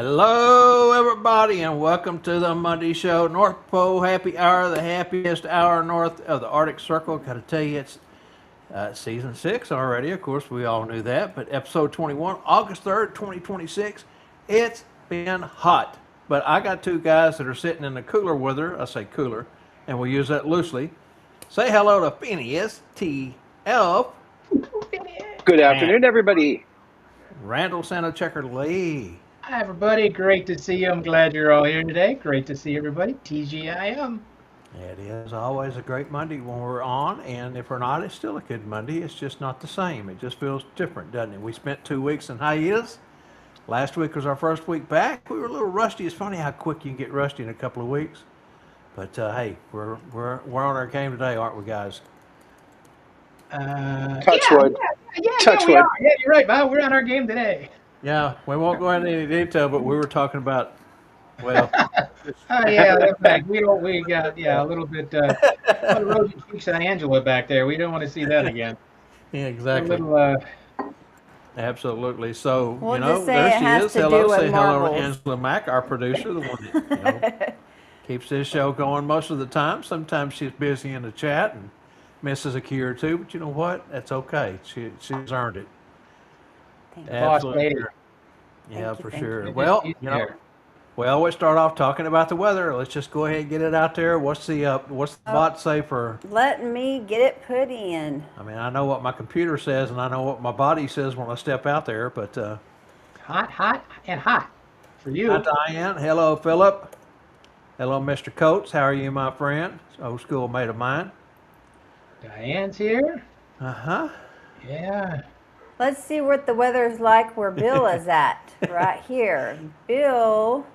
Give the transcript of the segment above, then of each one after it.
Hello, everybody, and welcome to the Monday Show. North Pole Happy Hour, the happiest hour north of the Arctic Circle. Got to tell you, it's season 6 already. Of course, we all knew that, but episode 21, August 3rd, 2026. It's been hot, but I got two guys that are sitting in the cooler weather. I say cooler, and we use that loosely. Say hello to Phineas, T. Elf, Good and afternoon, everybody. Randall Santa Checker Lee. Hi, everybody. Great to see you. I'm glad you're all here today. Great to see everybody. TGIM. It is always a great Monday when we're on, and if we're not, it's still a good Monday. It's just not the same. It just feels different, doesn't it? We spent 2 weeks in hiatus. Last week was our first week back. We were a little rusty. It's funny how quick you can get rusty in a couple of weeks. But hey, we're on our game today, aren't we, guys? Touch wood. Touch we wood. are. Yeah, you're right, Bob. We're on our game today. Yeah, we won't go into any detail, but we were talking about, well, Oh, yeah, that's back. We got, a little bit, rosy cheeks and Angela back there. We don't want to see that again. yeah, A exactly. little, Absolutely. So, We'll just say there it she has is. to Hello. do with Say hello to marbles. Angela Mack, our producer, the one that, keeps this show going most of the time. Sometimes she's busy in the chat and misses a key or two, but you know what? That's okay. She's earned it. Thank boss lady. Yeah, you, for thank sure. you. Well, She's you know, there. we always start off talking about the weather. Let's just go ahead and get it out there. What's the bot say for? Let me get it put in. I mean, I know what my computer says, and I know what my body says when I step out there. But Hot, and hot for you. hi, Diane. Hello, Philip. Hello, Mr. Coates. How are you, my friend? Old school mate of mine. Diane's here. Uh-huh. Yeah. Let's see what the weather's like where Bill is at. Right here. Bill.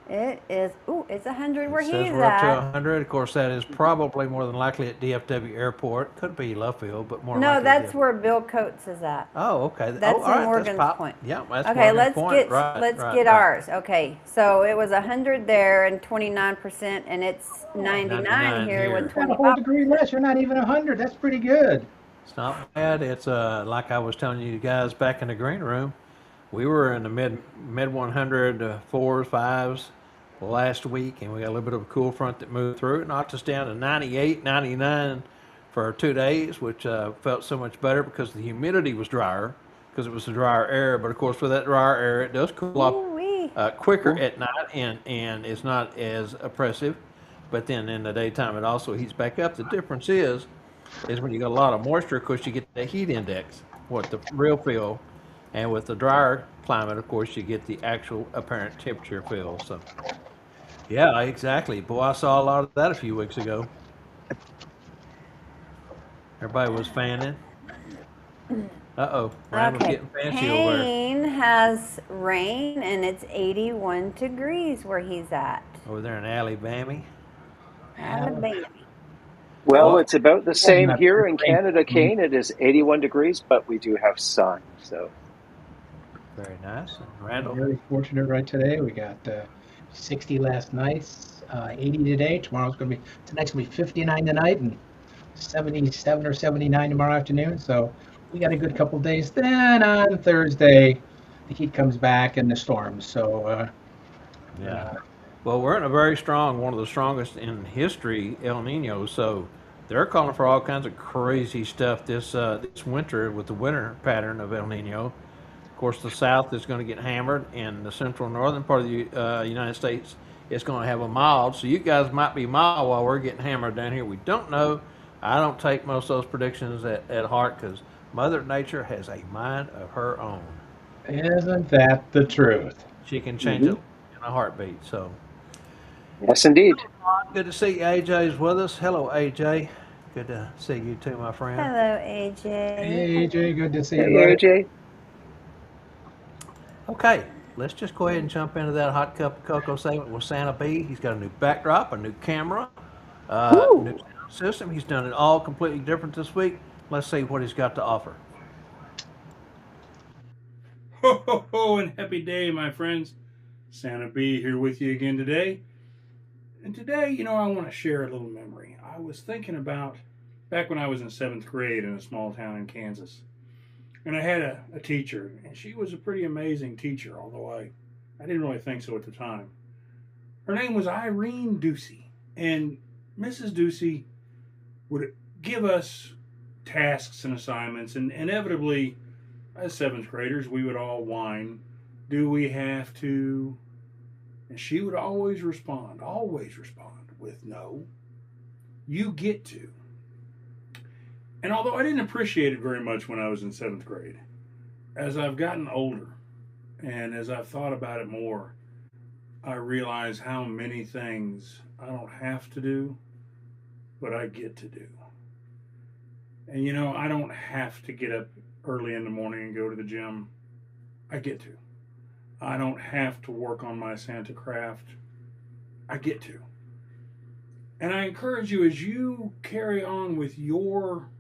It is, it's 100 where It he's says we're up to at. 100. Of course, that is probably more than likely at DFW Airport. Could be Lovefield, but more No, likely that's DFW. where Bill Coates is at. Oh, okay. That's all right, in Morgan's pop- Point. Yeah, that's Okay, Morgan's let's Point. get Right, let's right, get right. ours. Okay, so it was 100 there and 29%, and it's 99 here with here. Got a whole 25. degree less. You're not even 100. That's pretty good. It's not bad. It's like I was telling you guys back in the green room, we were in the mid 100 fours, fives last week, and we got a little bit of a cool front that moved through. It knocked us down to 98, 99 for 2 days, which felt so much better because the humidity was drier, because it was a drier air. But of course, with that drier air, it does cool off Ooh-wee. quicker at night, and it's not as oppressive. But then in the daytime, it also heats back up. The difference is when you got a lot of moisture, of course, you get the heat index, what the real feel, and with the drier climate, of course, you get the actual apparent temperature feel. So, yeah, exactly. Boy, I saw a lot of that a few weeks ago. Everybody was fanning. Uh-oh, Randall's Okay, getting fancy over there. Payne has rain, and it's 81 degrees where he's at. Over there in Alabama. Alabama. Well, Well, it's about the same not here in pretty Canada, rain. Kane. It is 81 degrees, but we do have sun. So Very nice. And We're Randall, very fortunate right today. We got 60 last night, 80 today. Tonight's gonna be 59 tonight, and 77 or 79 tomorrow afternoon. So we got a good couple days. Then on Thursday, the heat comes back and the storms. So yeah. Well, we're in a very strong, one of the strongest in history, El Nino. So they're calling for all kinds of crazy stuff this winter with the winter pattern of El Nino. Of course, the South is going to get hammered, and the central northern part of the United States is going to have a mild. So you guys might be mild while we're getting hammered down here. We don't know. I don't take most of those predictions at heart because Mother Nature has a mind of her own. isn't that the truth? She can change it in a heartbeat. So. yes, indeed. Good to see AJ's with us. Hello, AJ. Good to see you too, my friend. Hello, AJ. Hey, AJ, good to see Hey, you, buddy. AJ. Okay, let's just go ahead and jump into that hot cup of cocoa segment with Santa B. He's got a new backdrop, a new camera, new sound system. He's done it all completely different this week. Let's see what he's got to offer. Ho, ho, ho, and happy day, my friends. Santa B here with you again today. And today, I want to share a little memory. I was thinking about back when I was in 7th grade in a small town in Kansas. And I had a teacher, and she was a pretty amazing teacher, although I didn't really think so at the time. Her name was Irene Ducey, and Mrs. Ducey would give us tasks and assignments, and inevitably, as seventh graders, we would all whine, "Do we have to?" And she would always respond with, "No, you get to." And although I didn't appreciate it very much when I was in seventh grade, as I've gotten older and as I've thought about it more, I realize how many things I don't have to do, but I get to do. And you know, I don't have to get up early in the morning and go to the gym. I get to. I don't have to work on my Santa craft. I get to. And I encourage you, as you carry on with your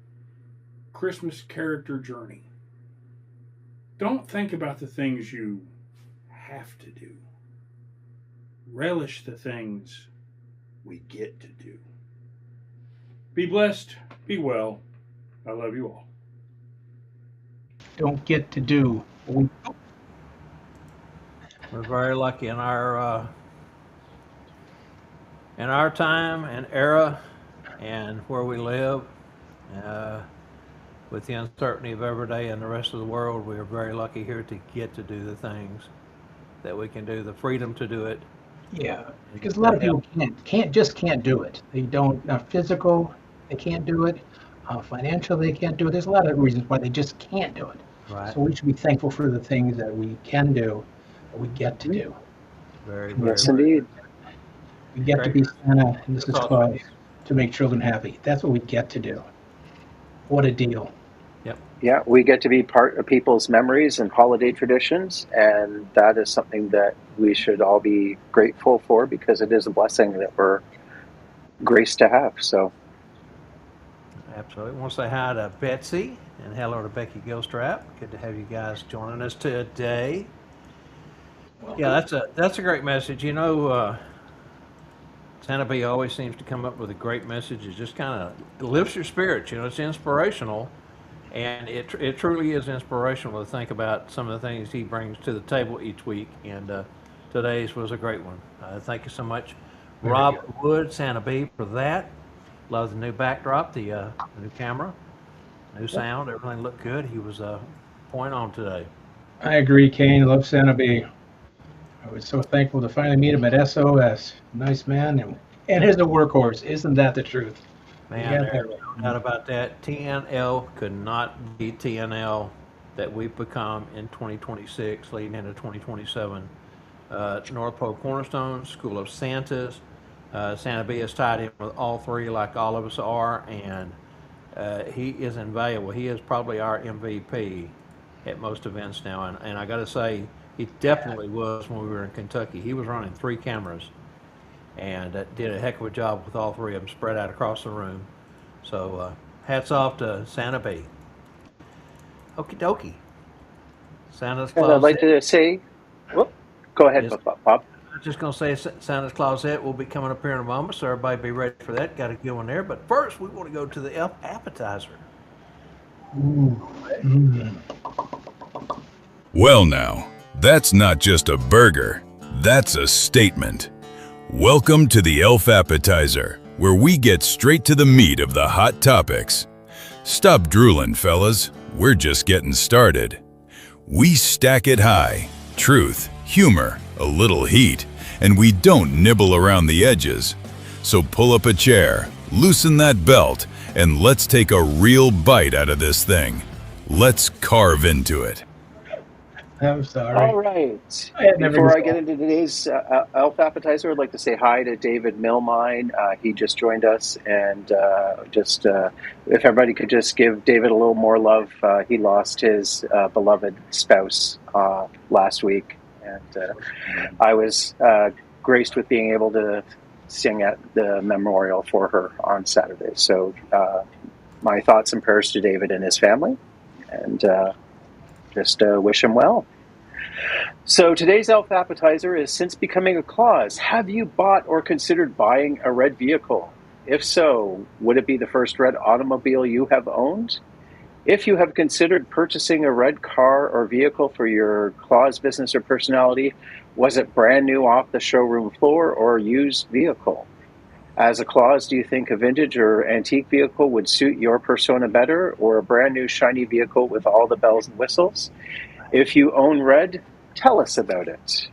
Christmas character journey, don't think about the things you have to do. Relish the things we get to do. Be blessed. Be well. I love you all. Don't get to do. We We're very lucky in our time and era and where we live. With the uncertainty of every day and the rest of the world, we are very lucky here to get to do the things that we can do, the freedom to do it. Yeah, because a lot of people can't do it. They don't physical, they can't do it. Financially, they can't do it. There's a lot of reasons why they just can't do it. Right. So we should be thankful for the things that we can do, that we get to do. Very, Yes, very, indeed. We get to be Santa and Mrs. Claus to make children happy. That's what we get to do. What a deal. Yeah, we get to be part of people's memories and holiday traditions, and that is something that we should all be grateful for because it is a blessing that we're graced to have. So, Absolutely. I want to say hi to Betsy and hello to Becky Gilstrap. Good to have you guys joining us today. Yeah, that's a great message. You know, Santa B always seems to come up with a great message. It just kind of lifts your spirits. You know, it's inspirational, and it truly is inspirational to think about some of the things he brings to the table each week. And today's was a great one. Thank you so much, Rob Wood, Santa B, for that. Love the new backdrop, the new camera, new sound. Everything looked good. He was point on today. I agree, Kane. Love Santa B. I was so thankful to finally meet him at SOS. Nice man, and he's a workhorse. Isn't that the truth? Man, there's no doubt about that. TNL could not be TNL that we've become in 2026, leading into 2027. North Pole Cornerstone, School of Santas. Santa B is tied in with all three, like all of us are, and he is invaluable. He is probably our MVP at most events now, and I got to say, he definitely was when we were in Kentucky. He was running 3 cameras and did a heck of a job with all 3 of them spread out across the room. So hats off to Santa B. Okie dokie. Santa's and Closet. I'd like to say, whoop, go ahead, Yes. Bob. I'm just going to say Santa's Closet will be coming up here in a moment, so everybody be ready for that. Got a good one there. But first, we want to go to the Elf Appetizer. Well now, that's not just a burger, that's a statement. Welcome to the Elf Appetizer, where we get straight to the meat of the hot topics. Stop drooling, fellas, we're just getting started. We stack it high, truth, humor, a little heat, and we don't nibble around the edges. So pull up a chair, loosen that belt, and let's take a real bite out of this thing. Let's carve into it. I'm sorry. All right. Before I get into today's Elf Appetizer, I'd like to say hi to David Milmine. He just joined us, and if everybody could just give David a little more love. He lost his beloved spouse last week, and I was graced with being able to sing at the memorial for her on Saturday. So my thoughts and prayers to David and his family, and just wish him well. So today's Elf Appetizer is, since becoming a Claus, have you bought or considered buying a red vehicle? If so, would it be the first red automobile you have owned? If you have considered purchasing a red car or vehicle for your Claus business or personality, was it brand new off the showroom floor or a used vehicle? As a Claus, do you think a vintage or antique vehicle would suit your persona better, or a brand new shiny vehicle with all the bells and whistles? If you own red, tell us about it.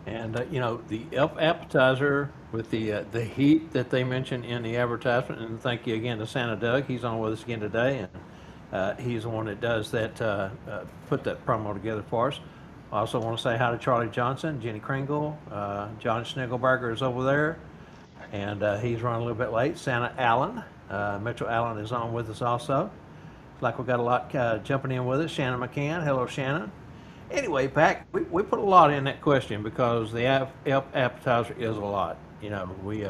And you know, the Elf Appetizer with the heat that they mentioned in the advertisement, and thank you again to Santa Doug. He's on with us again today, and he's the one that does that, put that promo together for us. I also want to say hi to Charlie Johnson, Jenny Kringle, John Schnigelberger is over there, and he's running a little bit late. Santa Allen, Mitchell Allen is on with us also. Like we got a lot jumping in with us. Shannon McCann, hello Shannon. Anyway, Pac, we put a lot in that question because the Elf Appetizer is a lot. You know, we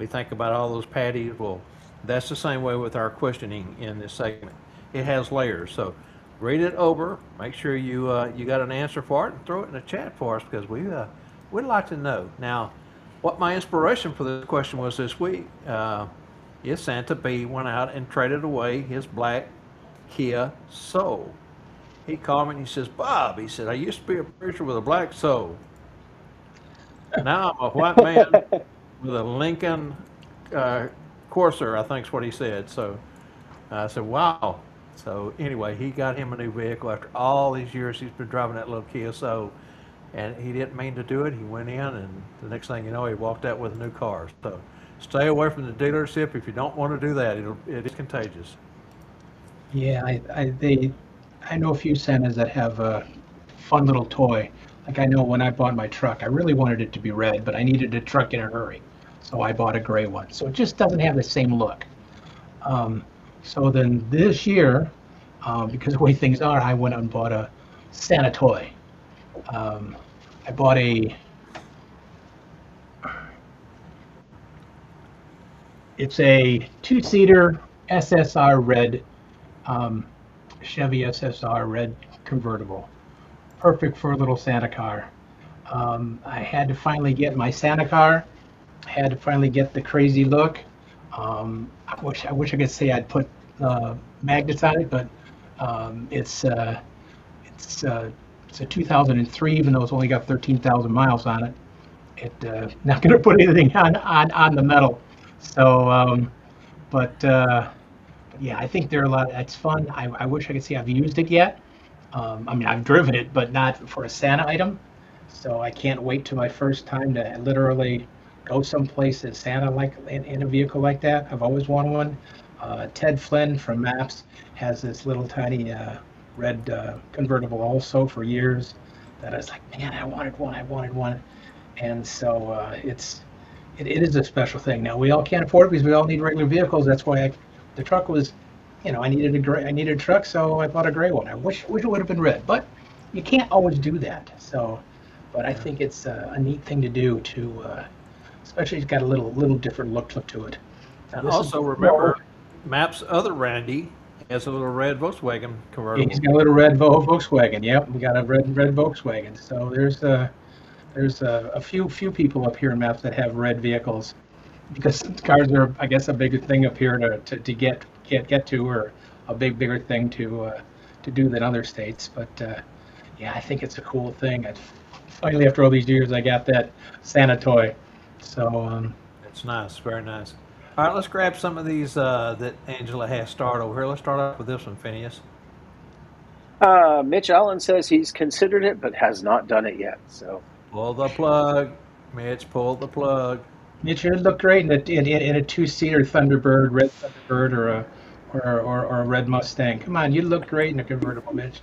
think about all those patties. Well, that's the same way with our questioning in this segment. It has layers. So read it over. Make sure you got an answer for it and throw it in the chat for us because we'd like to know. Now, what my inspiration for this question was this week is Santa B went out and traded away his black Kia Soul. He called me and he says, Bob, he said, I used to be a preacher with a black soul. Now I'm a white man with a Lincoln Corsair, I think is what he said. So I said, wow. So anyway, he got him a new vehicle after all these years he's been driving that little Kia Soul. And he didn't mean to do it. He went in, and the next thing you know, he walked out with a new car. So stay away from the dealership if you don't want to do that. It is contagious. Yeah, I know a few Santas that have a fun little toy. Like I know when I bought my truck, I really wanted it to be red, but I needed a truck in a hurry. So I bought a gray one. So it just doesn't have the same look. So then this year, because of the way things are, I went out and bought a Santa toy. I bought it's a two-seater SSR red, Chevy SSR red convertible. Perfect for a little Santa car. I had to finally get my Santa car. I had to finally get the crazy look. I wish I could say I'd put magnets on it, but it's a 2003, even though it's only got 13,000 miles on it. It not going to put anything on the metal. So, but yeah, I think there are a lot. It's fun. I wish I could say I've used it yet. I mean, I've driven it, but not for a Santa item. So I can't wait till my first time to literally go someplace as Santa, like in a vehicle like that. I've always wanted one. Ted Flynn from Maps has this little tiny red convertible also for years. That I was like, man, I wanted one. And so it is a special thing. Now we all can't afford it because we all need regular vehicles. That's why the truck was, I needed a truck, so I bought a gray one. I wish it would have been red, but you can't always do that. So, but I think it's a neat thing to do especially it's got a little different look to it. And also remember, Map's other Randy has a little red Volkswagen convertible. He's got a little red Volkswagen. Yep, we got a red Volkswagen. So there's a few people up here in Maps that have red vehicles, because cars are, I guess, a bigger thing up here to get to, or a bigger thing to do than other states. But yeah, I think it's a cool thing. Finally, after all these years, I got that Santa toy. So it's nice, very nice. All right, let's grab some of these that Angela has started over here. Let's start off with this one, Phineas. Mitch Allen says he's considered it but has not done it yet. So pull the plug, Mitch. Pull the plug. Mitch, it would look great in a two-seater Thunderbird, red Thunderbird, or a red Mustang. Come on, you'd look great in a convertible, Mitch.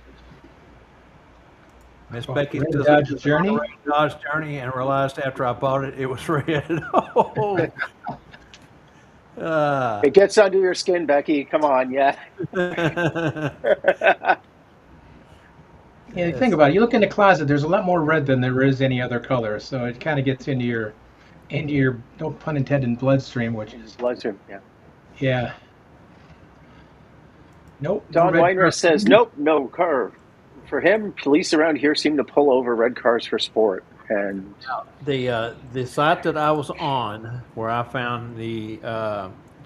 Miss Becky says Dodge Journey. Dodge Journey, and realized after I bought it, it was red. Oh. It gets under your skin, Becky. Come on, yeah. Yeah, think about it. You look in the closet. There's a lot more red than there is any other color. So it kind of gets into your, no pun intended, bloodstream, which is bloodstream. Yeah. Yeah. Nope. Don Weiner says nope, no car. For him, police around here seem to pull over red cars for sport. And the site that I was on, where I found the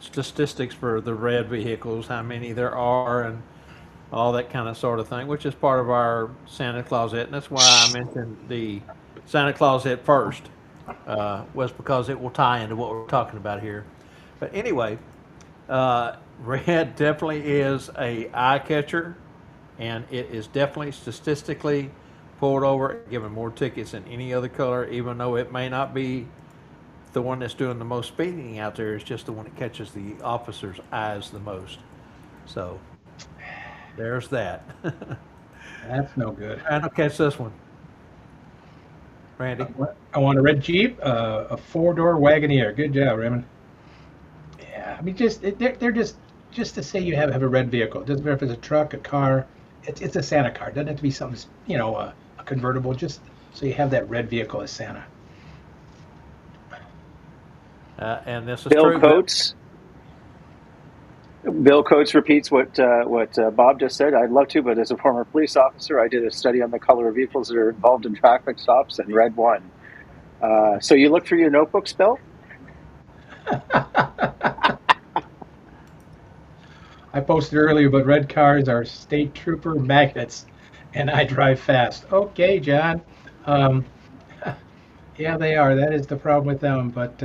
statistics for the red vehicles, how many there are, and all that kind of sort of thing, which is part of our Santa Clausette. And that's why I mentioned the Santa Clausette first, was because it will tie into what we're talking about here. But anyway, red definitely is a eye catcher, and it is definitely statistically pulled over, given more tickets than any other color, even though it may not be the one that's doing the most speeding out there. It's just the one that catches the officer's eyes the most. So there's that. That's no good. I don't catch this one. Randy? I want a red Jeep, a 4-door Wagoneer. Good job, Raymond. Yeah, I mean, they're just to say you have a red vehicle. It doesn't matter if it's a truck, a car. It's a Santa car. It doesn't have to be something, a convertible. Just so you have that red vehicle as Santa. And this is Bill true. Coates. Bill Coates repeats what Bob just said. I'd love to, but as a former police officer, I did a study on the color of vehicles that are involved in traffic stops, and red won. So you look through your notebooks, Bill? I posted earlier, but red cars are state trooper magnets, and I drive fast. Okay, John. Yeah, they are. That is the problem with them. But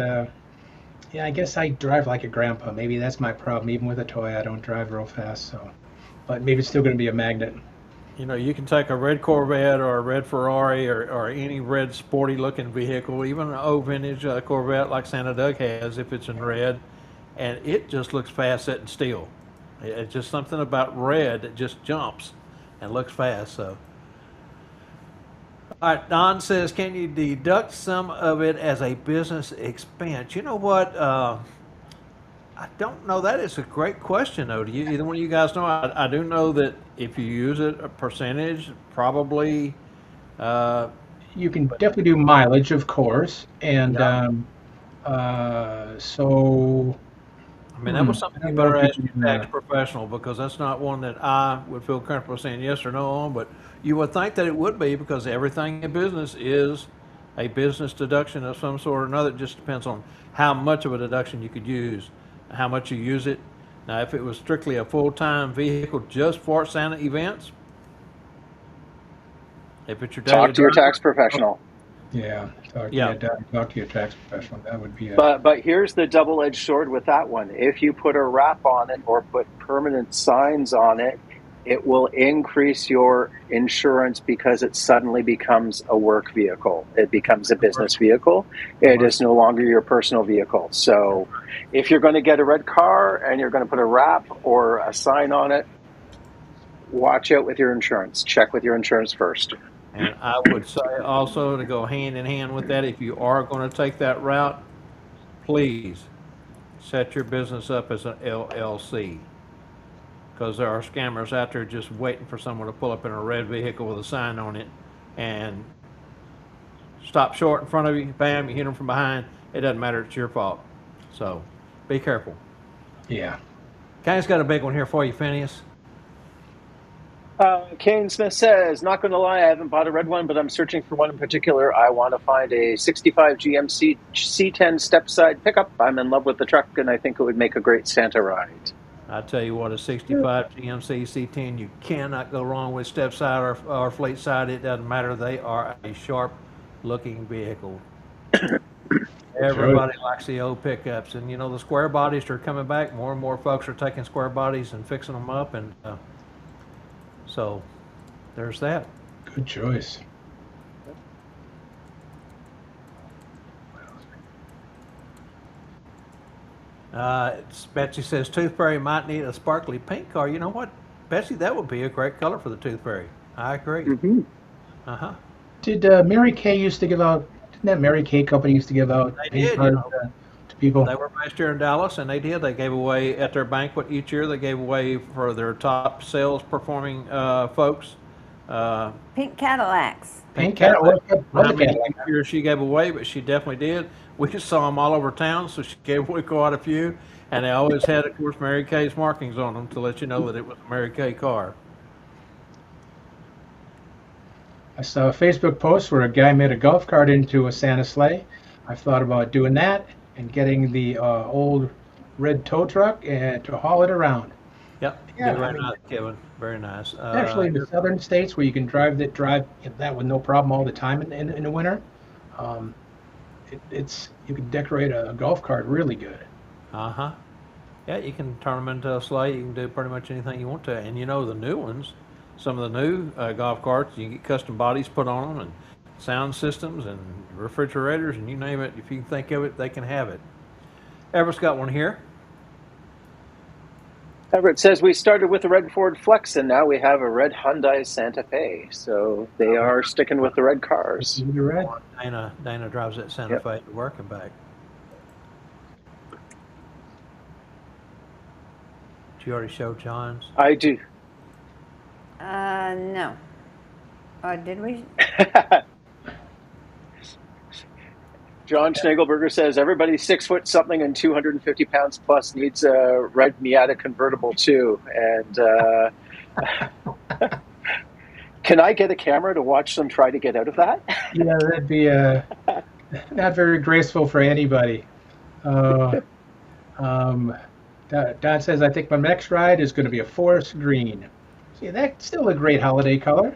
yeah, I guess I drive like a grandpa. Maybe that's my problem. Even with a toy, I don't drive real fast. So, but maybe it's still going to be a magnet. You know, you can take a red Corvette or a red Ferrari or any red sporty-looking vehicle, even an old vintage Corvette like Santa Doug has, if it's in red, and it just looks fast sitting still. It's just something about red that just jumps and looks fast. So, all right, Don says, can you deduct some of it as a business expense? You know what? I don't know. That is a great question, though. Do you, either one of you guys know? I do know that if you use it, a percentage, probably. You can definitely do mileage, of course, and so. I mean, that was something you better ask your tax professional, because that's not one that I would feel comfortable saying yes or no on, but you would think that it would be, because everything in business is a business deduction of some sort or another. It just depends on how much of a deduction you could use, how much you use it. Now, if it was strictly a full-time vehicle just for Santa events, if it's your talk to your tax professional. Yeah, talk to your tax professional. That would be. But here's the double-edged sword with that one. If you put a wrap on it or put permanent signs on it, it will increase your insurance because it suddenly becomes a work vehicle. It becomes a business vehicle. It is no longer your personal vehicle. So if you're going to get a red car and you're going to put a wrap or a sign on it, watch out with your insurance. Check with your insurance first. And I would say also, to go hand in hand with that, if you are going to take that route, please set your business up as an LLC, because there are scammers out there just waiting for someone to pull up in a red vehicle with a sign on it and stop short in front of you, bam, you hit them from behind. It doesn't matter, it's your fault. So be careful. Yeah. Kane's got a big one here for you, Phineas. Kane Smith says, not going to lie, I haven't bought a red one, but I'm searching for one in particular. I want to find a 65 GMC C10 step-side pickup. I'm in love with the truck, and I think it would make a great Santa ride. I tell you what, a 65 GMC C10, you cannot go wrong with step side or fleet side. It doesn't matter. They are a sharp-looking vehicle. Everybody likes the old pickups, and you know the square bodies are coming back. More and more folks are taking square bodies and fixing them up, and so there's that. Good choice. Betsy says Tooth Fairy might need a sparkly pink car. You know what, Betsy, that would be a great color for the Tooth Fairy. I agree. Mm-hmm. Did Mary Kay used to give out? Didn't that Mary Kay company used to give out pink cards to people? They were based here in Dallas, and they did. They gave away at their banquet each year. They gave away for their top sales performing folks. Pink Cadillacs. Pink Cadillac. How many years she gave away, but she definitely did. We just saw them all over town, so she gave away quite a few. And they always had, of course, Mary Kay's markings on them to let you know that it was a Mary Kay car. I saw a Facebook post where a guy made a golf cart into a Santa sleigh. I've thought about doing that and getting the old red tow truck and to haul it around. Yep. Yeah, Very I mean, nice, Kevin. Very nice. especially in the southern states where you can drive that with no problem all the time in the winter. Um, it's you can decorate a golf cart really good. Uh-huh. Yeah, you can turn them into a sleigh. You can do pretty much anything you want to. And you know the new ones, some of the new golf carts, you can get custom bodies put on them and sound systems and refrigerators and you name it. If you can think of it, they can have it. Everett's got one here. Everett says we started with the red Ford Flex and now we have a red Hyundai Santa Fe. So they are sticking with the red cars. You're right. Dana drives that Santa Fe to work and back. Did you already show John's? I do. No. Oh, did we? John Schnagelberger says everybody 6 foot something and 250 pounds plus needs a red Miata convertible too. And can I get a camera to watch them try to get out of that? Yeah, that'd be not very graceful for anybody. Don says, I think my next ride is going to be a forest green. See, that's still a great holiday color.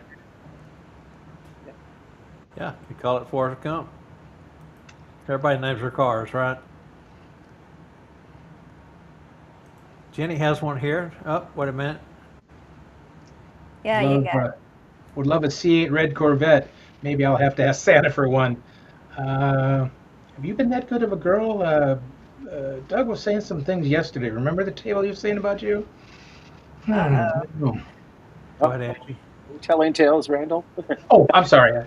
Yeah, you call it Forrest Gump. Everybody names their cars, right? Jenny has one here. Oh, wait a minute. Yeah, you got. Would love a C8 red Corvette. Maybe I'll have to ask Santa for one. Have you been that good of a girl? Doug was saying some things yesterday. Remember the tale he was saying about you? Go ahead, Angie. Telling tales, Randall. Oh, I'm sorry.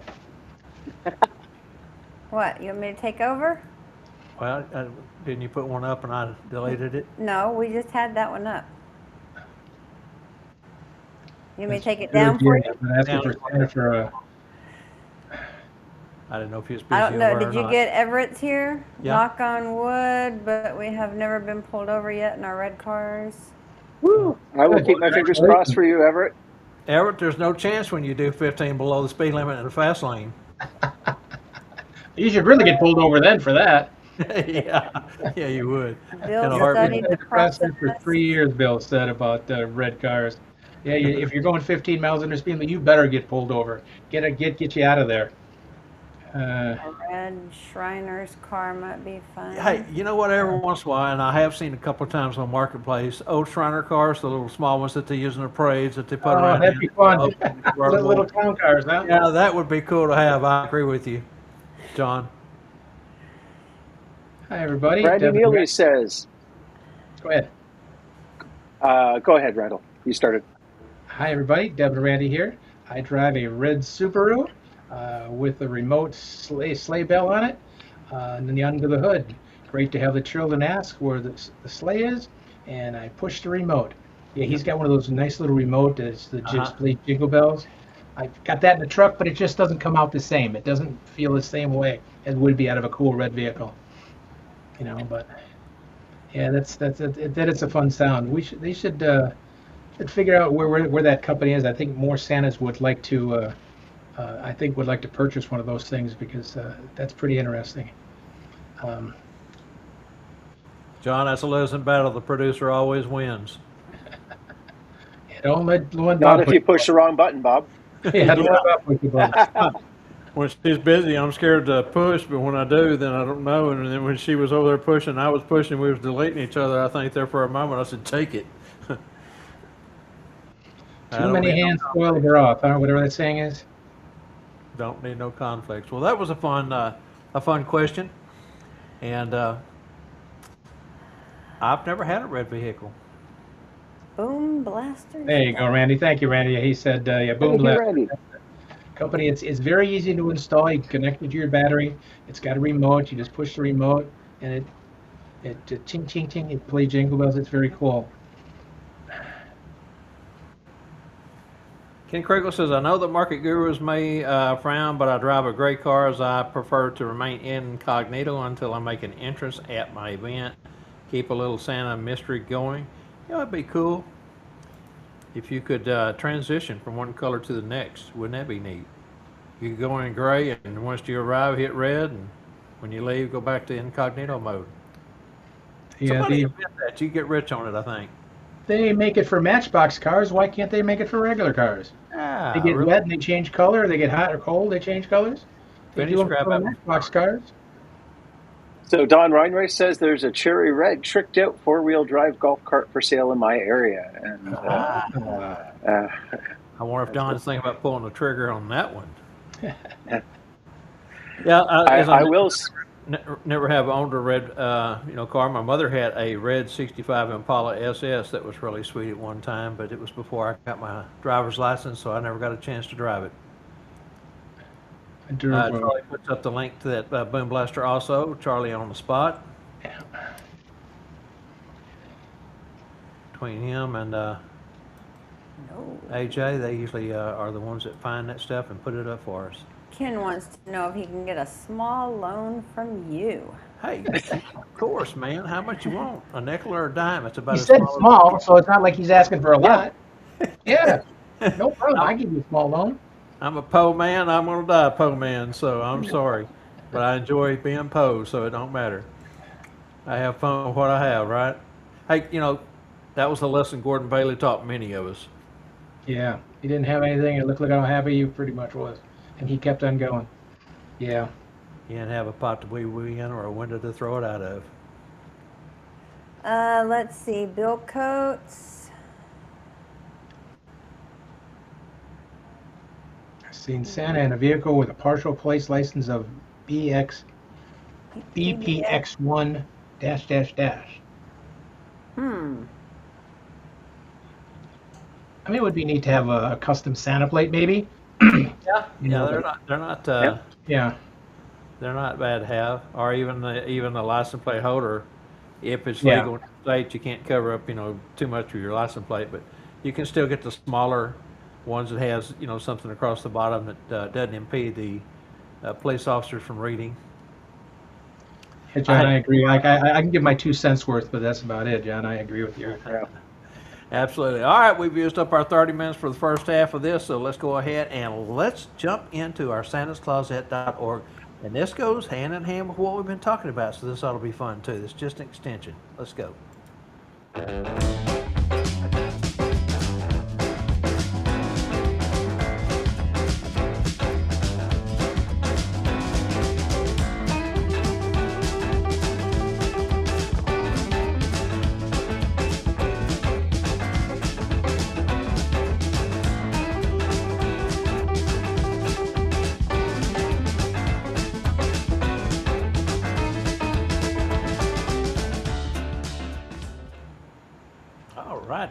What, you want me to take over? Well, didn't you put one up and I deleted it? No, we just had that one up. You want me to take it down for you? I'm asking for Santa for I didn't know if he was busy. I don't know. or Did you not. get Everett's here? Yeah. Knock on wood, but we have never been pulled over yet in our red cars. Woo. I will keep my fingers crossed for you, Everett. Everett, there's no chance when you do 15 below the speed limit in the fast lane. You should really get pulled over then for that. yeah, you would. Bill studied the process. For 3 years, Bill said about red cars. Yeah, if you're going 15 miles under speed limit, you better get pulled over. Get you out of there. A red Shriner's car might be fun. Hey, you know what? Every once in a while, and I have seen a couple of times on Marketplace, old Shriner cars, the little small ones that they use in the parades that they put around. That'd be fun. Little town cars, huh? Yeah, that would be cool to have. I agree with you, John. Hi, everybody. Randy Neely says. Go ahead. Go ahead, Randall. You started. Hi, everybody. Deb and Randy here. I drive a red Subaru with a remote sleigh bell on it, and then under the hood. Great to have the children ask where the sleigh is, and I push the remote. Yeah, he's got one of those nice little remote that's the display jingle bells. I got that in the truck, but it just doesn't come out the same. It doesn't feel the same way as would be out of a cool red vehicle. You know, but yeah, that is a fun sound. They should figure out where that company is. I think more Santas would like to. Would like to purchase one of those things because that's pretty interesting. John, that's a losing battle. The producer always wins. Don't let Not if you push the wrong button, Bob. Yeah, don't let Bob push the button. When she's busy, I'm scared to push, but when I do, then I don't know. And then when she was over there pushing, I was pushing, we was deleting each other. I think there for a moment, I said, take it. Too many hands spoil the broth, huh? Whatever that saying is. Don't need no conflicts. Well, that was a fun question, and I've never had a red vehicle. Boom Blaster. There you go, Randy. Thank you, Randy. He said, yeah, Boom Blaster. Randy. Company, it's very easy to install. You can connect it to your battery. It's got a remote. You just push the remote, and it ching ching ching. It plays jingle bells. It's very cool. Ken Kriegel says, I know that market gurus may frown, but I drive a great car as I prefer to remain incognito until I make an entrance at my event. Keep a little Santa mystery going. You know, it'd be cool if you could transition from one color to the next. Wouldn't that be neat? You could go in gray, and once you arrive, hit red, and when you leave, go back to incognito mode. Yeah, Somebody invent that. You get rich on it, I think. they make it for Matchbox cars. Why can't they make it for regular cars? Ah, They get really? wet and they change color. They get hot or cold, they change colors. They do Phineas, them grab for that one. Matchbox cars. So Don Reinreich says there's a cherry red tricked out 4-wheel drive golf cart for sale in my area, and Ah, I wonder if Don's thinking about pulling the trigger on that one. Yeah, I will. Never have owned a red, car. My mother had a red '65 Impala SS that was really sweet at one time, but it was before I got my driver's license, so I never got a chance to drive it. I do. Charlie puts up the link to that Boom Blaster also. Charlie on the spot. Between him and AJ, they usually are the ones that find that stuff and put it up for us. Ken wants to know if he can get a small loan from you. Hey, of course, man. How much you want? A nickel or a dime? It's about He as said small. small, so it's not like he's asking for a lot. Yeah, no problem. I give you a small loan. I'm a po man. I'm gonna die a po man. So I'm sorry, but I enjoy being po, so it don't matter. I have fun with what I have, right? Hey, that was a lesson Gordon Bailey taught many of us. Yeah, he didn't have anything. It looked like how happy you pretty much was, and he kept on going. Yeah. You didn't have a pot to wee in or a window to throw it out of. Let's see, Bill Coates. I've seen Santa in a vehicle with a partial place license of BPX1 dash. I mean, it would be neat to have a custom Santa plate, maybe. Yeah, they're not. Yeah. They're not bad to have, or even the license plate holder. If it's Yeah. legal in the state, you can't cover up too much of your license plate, but you can still get the smaller ones that has something across the bottom that doesn't impede the police officers from reading. Hey, John, I agree. I can give my 2 cents worth, but that's about it, John. I agree with you. Yeah. Absolutely. All right, we've used up our 30 minutes for the first half of this, so let's go ahead and let's jump into our santascloset.org. And this goes hand in hand with what we've been talking about, so this ought to be fun too. It's just an extension. Let's go.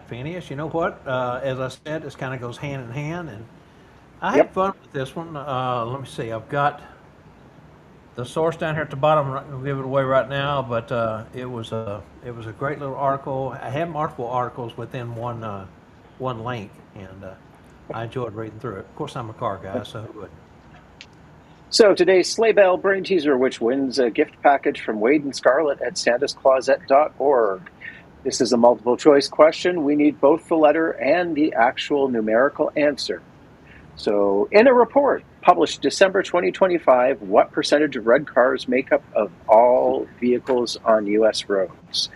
Phineas, you know what? As I said, this kind of goes hand in hand, and I had fun with this one. Let me see. I've got the source down here at the bottom. I'm not going to give it away right now, but it was a great little article. I had multiple articles within one link, and I enjoyed reading through it. Of course, I'm a car guy, so who wouldn't? So today's sleigh bell brain teaser, which wins a gift package from Wade and Scarlett at santascloset.org. This is a multiple choice question. We need both the letter and the actual numerical answer. So in a report published December 2025, what percentage of red cars make up of all vehicles on U.S. roads?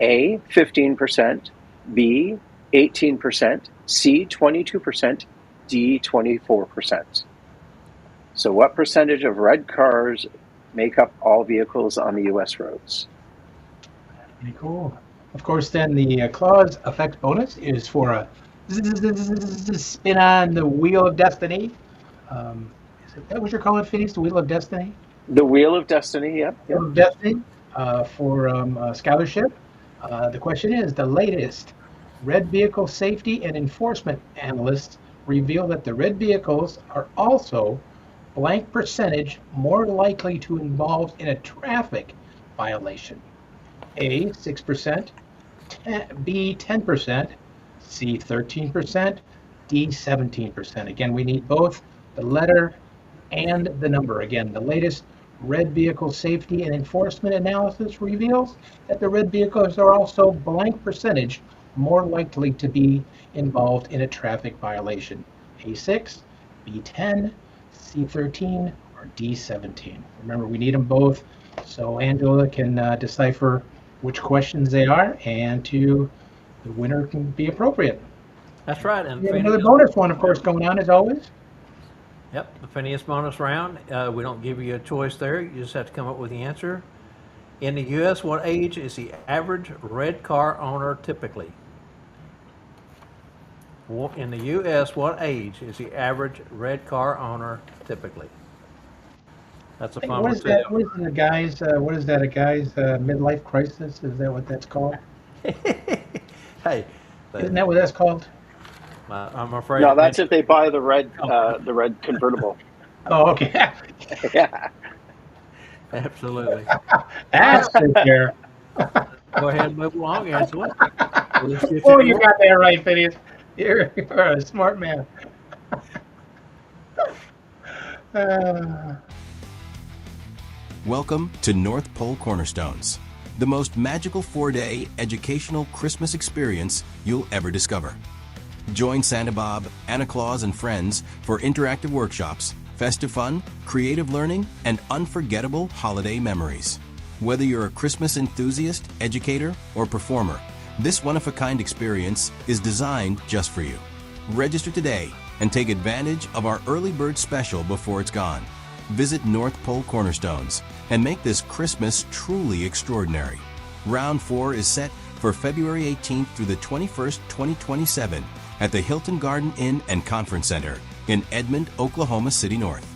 A, 15%, B, 18%, C, 22%, D, 24%. So what percentage of red cars make up all vehicles on the U.S. roads? Pretty cool. Of course, then the Claus effect bonus is for a spin on the Wheel of Destiny. Is that what you're calling it, Phineas? The Wheel of Destiny? The Wheel of Destiny, yep. Wheel of Destiny for scholarship. The question is, the latest red vehicle safety and enforcement analysts reveal that the red vehicles are also blank percentage more likely to involve in a traffic violation. A, 6%, B, 10%, C, 13%, D, 17%. Again, we need both the letter and the number. Again, the latest red vehicle safety and enforcement analysis reveals that the red vehicles are also blank percentage more likely to be involved in a traffic violation. A6, B10, C13, or D17. Remember, we need them both so Angela can decipher which questions they are, and the winner can be appropriate. That's right. And We have another bonus one, of course, going on as always. Yep, the Phineas bonus round. We don't give you a choice there. You just have to come up with the answer. In the U.S., what age is the average red car owner typically? In the U.S., what age is the average red car owner typically? That's a fun What one is too. that? What is the guy's? What is that? A guy's midlife crisis? Is that what that's called? Hey, Isn't that what that's called? I'm afraid. No, that's if they buy the red convertible. Oh, okay. Yeah. Absolutely. That's it there. Go ahead and move along, Angela. Oh, you got that right, Phineas. You're a smart man. Welcome to North Pole Cornerstones, the most magical 4-day educational Christmas experience you'll ever discover. Join Santa Bob, Anna Claus, and friends for interactive workshops, festive fun, creative learning, and unforgettable holiday memories. Whether you're a Christmas enthusiast, educator, or performer, this one-of-a-kind experience is designed just for you. Register today and take advantage of our early bird special before it's gone. Visit North Pole Cornerstones and make this Christmas truly extraordinary. Round 4 is set for February 18th through the 21st, 2027 at the Hilton Garden Inn and Conference Center in Edmond, Oklahoma City North.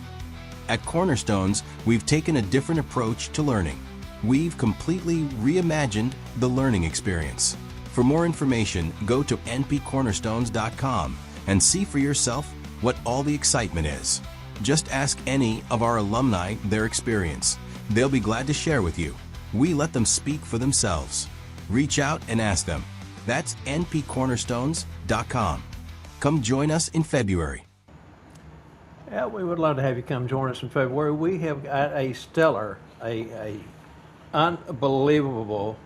At Cornerstones, we've taken a different approach to learning. We've completely reimagined the learning experience. For more information, go to npcornerstones.com and see for yourself what all the excitement is. Just ask any of our alumni their experience. They'll be glad to share with you. We let them speak for themselves. Reach out and ask them. That's npcornerstones.com. Come join us in February. Yeah, we would love to have you come join us in February. We have got a stellar, a unbelievable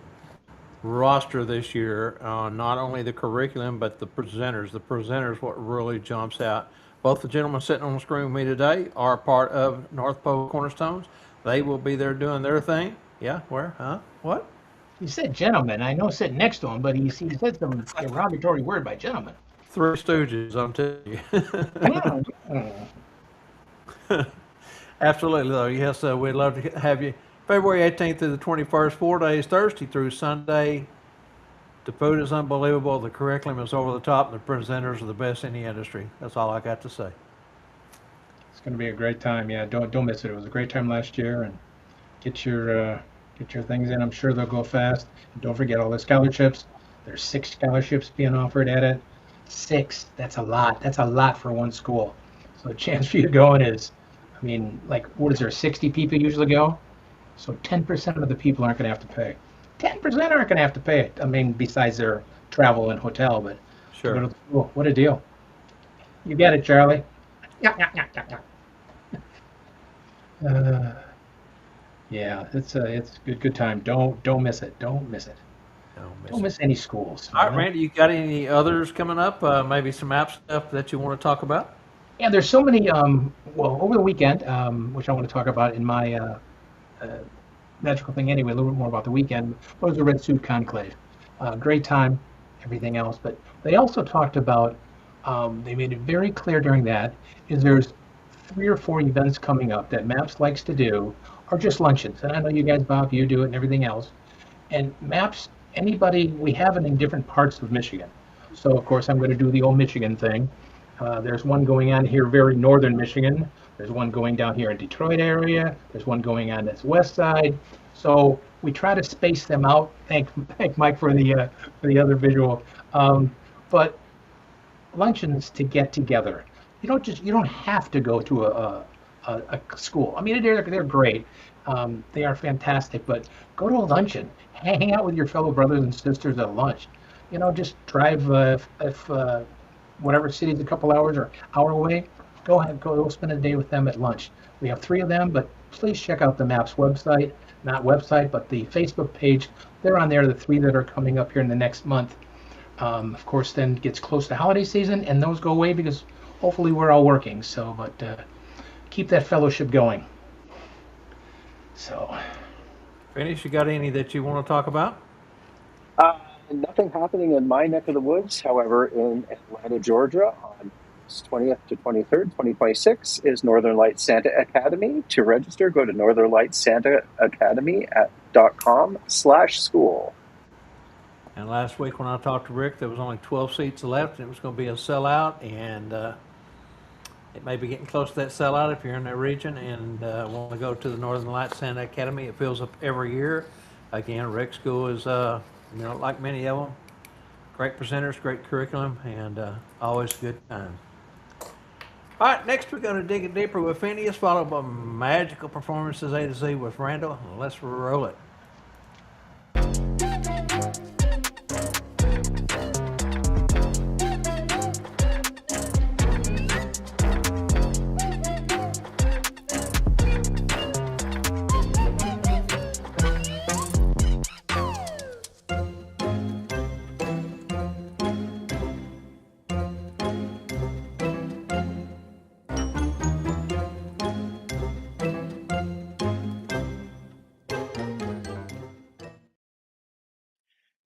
roster this year. Not only the curriculum, but the presenters. The presenters, what really jumps out. Both the gentlemen sitting on the screen with me today are part of North Pole Cornerstones. They will be there doing their thing. Yeah, where? Huh? What? He said gentleman. I know sitting next to him, but he said some derogatory word by gentleman. Three Stooges, I'm telling you. Absolutely, though. Yes, we'd love to have you. February 18th through the 21st, 4 days, Thursday through Sunday. The food is unbelievable. The curriculum is over the top. And the presenters are the best in the industry. That's all I got to say. It's going to be a great time. Yeah, don't miss it. It was a great time last year, and get your things in. I'm sure they'll go fast. And don't forget all the scholarships. There's 6 scholarships being offered at it. 6. That's a lot. That's a lot for one school. So the chance for you going is, I mean, like, what is there? 60 people usually go. So 10% of the people aren't going to have to pay. 10% aren't going to have to pay it. I mean, besides their travel and hotel, but Sure. go to the school. What a deal. You get it, Charlie. Yeah. Yeah, it's a good time. Don't miss it. Don't miss it. Don't miss any schools. All right, Randy, you got any others coming up? Maybe some app stuff that you want to talk about? Yeah, there's so many. Well, over the weekend, which I want to talk about in my magical thing anyway, a little bit more about the weekend, was the Red Suit Conclave. Great time, everything else. But they also talked about, they made it very clear during that, is there's 3 or 4 events coming up that MAPS likes to do, or just luncheons. And I know you guys, Bob, you do it and everything else. And MAPS, anybody, we have it in different parts of Michigan. So, of course, I'm going to do the old Michigan thing. There's one going on here, very northern Michigan. There's one going down here in Detroit area. There's one going on this west side. So we try to space them out. Thank Mike for the other visual. But luncheons to get together. You don't have to go to a school. I mean, they're great. They are fantastic. But go to a luncheon. Hang out with your fellow brothers and sisters at lunch. You know, just drive if whatever city's a couple hours or hour away. Go spend a day with them at lunch. We have 3 of them, but please check out the MAPS website. Not website, but the Facebook page. They're on there, the 3 that are coming up here in the next month. Of course, then it gets close to holiday season, and those go away because hopefully we're all working. So, but keep that fellowship going. So. Phineas, you got any that you want to talk about? Nothing happening in my neck of the woods. However, in Atlanta, Georgia, on August 20th to 23rd, 2026, is Northern Lights Santa Academy. To register, go to northernlightsantaacademy.com/school. And last week when I talked to Rick, there was only 12 seats left, and it was going to be a sellout. And it may be getting close to that sellout if you're in that region and want to go to the Northern Lights Santa Academy. It fills up every year. Again, Rick School is, like many of them, great presenters, great curriculum, and always a good time. All right, next we're going to dig it deeper with Phineas, followed by magical performances A to Z with Randyl. Let's roll it.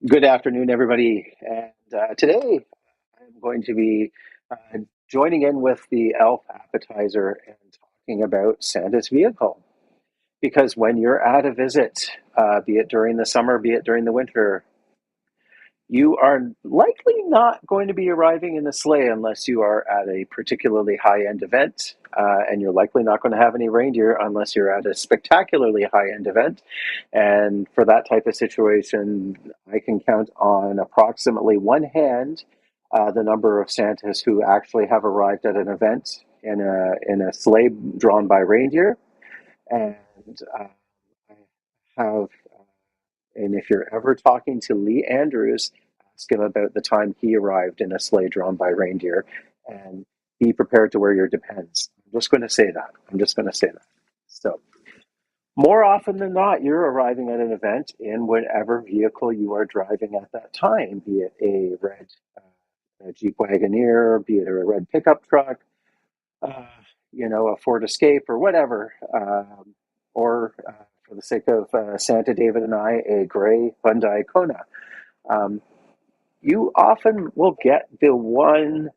Good afternoon, everybody. And today I'm going to be joining in with the Elf Appetizer and talking about Santa's vehicle. Because when you're at a visit, be it during the summer, be it during the winter, you are likely not going to be arriving in a sleigh unless you are at a particularly high-end event, and you're likely not going to have any reindeer unless you're at a spectacularly high-end event. And for that type of situation, I can count on approximately one hand the number of Santas who actually have arrived at an event in a sleigh drawn by reindeer. And I have and if you're ever talking to Lee Andrews, ask him about the time he arrived in a sleigh drawn by reindeer, and be prepared to wear your depends. I'm just going to say that. I'm just going to say that. So, more often than not, you're arriving at an event in whatever vehicle you are driving at that time, be it a red a Jeep Wagoneer, be it a red pickup truck, uh, a Ford Escape or whatever, or for the sake of Santa, David, and I, a gray Hyundai Kona. Um, you often will get the one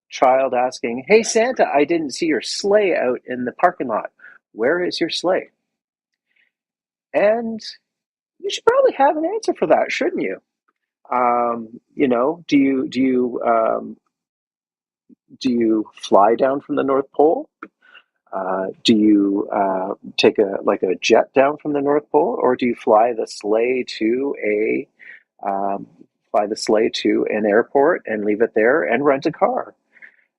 child asking, "Hey, Santa, I didn't see your sleigh out in the parking lot. Where is your sleigh?" And you should probably have an answer for that, shouldn't you? Do you fly down from the North Pole? Do you take a jet down from the North Pole, or do you um, fly the sleigh to an airport and leave it there and rent a car?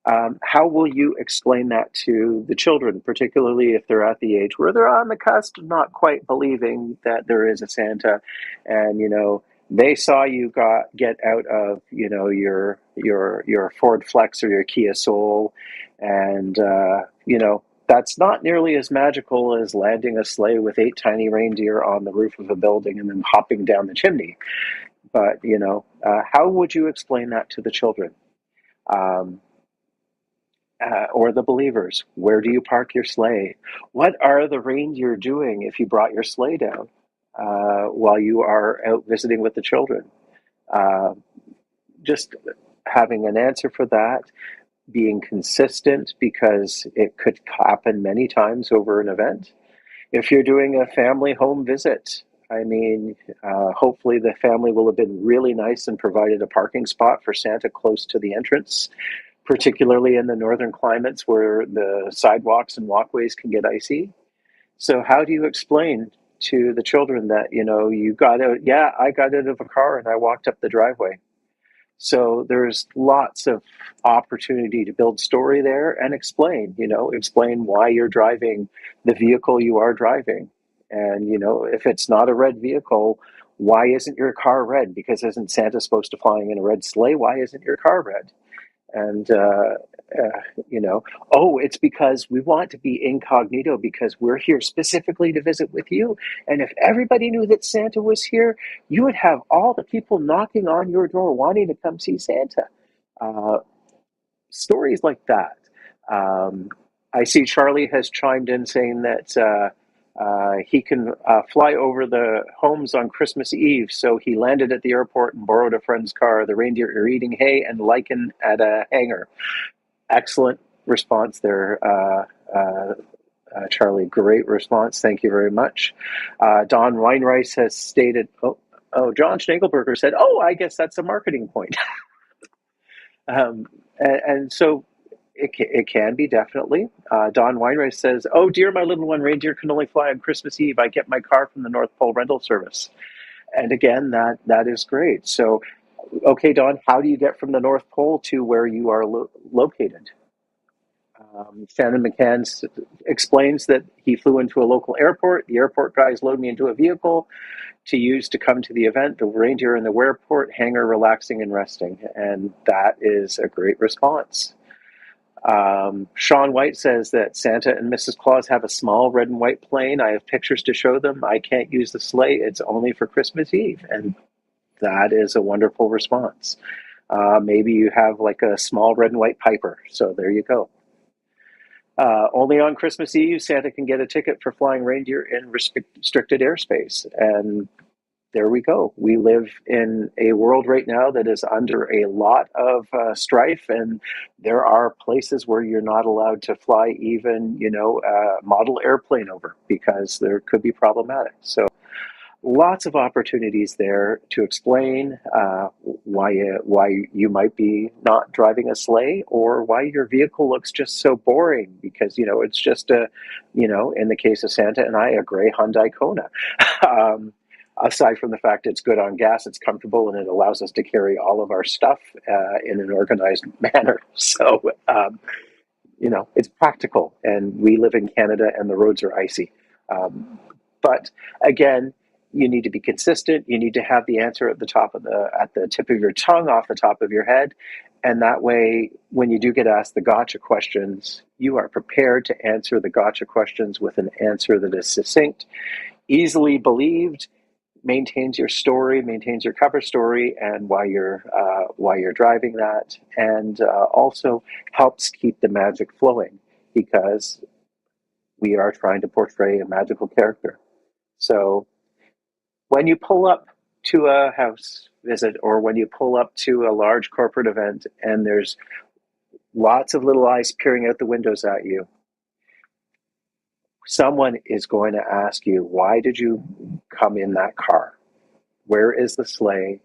How will you explain that to the children, particularly if they're at the age where they're on the cusp of not quite believing that there is a Santa, and they saw you get out of your Ford Flex or your Kia Soul, and that's not nearly as magical as landing a sleigh with 8 tiny reindeer on the roof of a building and then hopping down the chimney. But how would you explain that to the children? Um, or the believers? Where do you park your sleigh? What are the reindeer doing if you brought your sleigh down while you are out visiting with the children? Uh, just having an answer for that, being consistent because it could happen many times over an event. If you're doing a family home visit, I mean, hopefully the family will have been really nice and provided a parking spot for Santa close to the entrance, particularly in the northern climates where the sidewalks and walkways can get icy. So how do you explain to the children that, you got out? Yeah, I got out of a car and I walked up the driveway. So there's lots of opportunity to build story there and explain why you're driving the vehicle you are driving. And, if it's not a red vehicle, why isn't your car red? Because isn't Santa supposed to flying in a red sleigh? Why isn't your car red? And oh, it's because we want to be incognito because we're here specifically to visit with you. And if everybody knew that Santa was here, you would have all the people knocking on your door wanting to come see Santa. uh, Stories like that. um, I see Charlie has chimed in saying that He can fly over the homes on Christmas Eve, so he landed at the airport and borrowed a friend's car. The reindeer are eating hay and lichen at a hangar. Excellent response there, Charlie. Great response. Thank you very much. Don Weinreis has stated, John Schnagelberger said, I guess that's a marketing point. And so it can be, definitely. Don Weinreich says, "Oh dear, my little one, reindeer can only fly on Christmas Eve. I get my car from the North Pole rental service." And again, that is great. So, okay, Don, how do you get from the North Pole to where you are located? Shannon McCann explains that he flew into a local airport. The airport guys load me into a vehicle to use to come to the event. The reindeer in the airport hangar relaxing and resting. And that is a great response. Sean White says that Santa and Mrs. Claus have a small red and white plane. I have pictures to show them. I can't use the sleigh. It's only for Christmas Eve. And that is a wonderful response. Maybe you have like a small red and white Piper. So there you go. Only on Christmas Eve, Santa can get a ticket for flying reindeer in restricted airspace. And there we go. We live in a world right now that is under a lot of strife, and there are places where you're not allowed to fly even, a model airplane over because there could be problematic. So lots of opportunities there to explain why you might be not driving a sleigh, or why your vehicle looks just so boring because it's just in the case of Santa and I, a gray Hyundai Kona. Aside from the fact it's good on gas, it's comfortable, and it allows us to carry all of our stuff in an organized manner. So it's practical, and we live in Canada and the roads are icy. But again, you need to be consistent. You need to have the answer at the tip of your tongue, off the top of your head. And that way, when you do get asked the gotcha questions, you are prepared to answer the gotcha questions with an answer that is succinct, easily believed, maintains your story, maintains your cover story, and why you're driving that, and also helps keep the magic flowing, because we are trying to portray a magical character. So when you pull up to a house visit, or when you pull up to a large corporate event and there's lots of little eyes peering out the windows at you, someone is going to ask you, why did you come in that car? Where is the sleigh?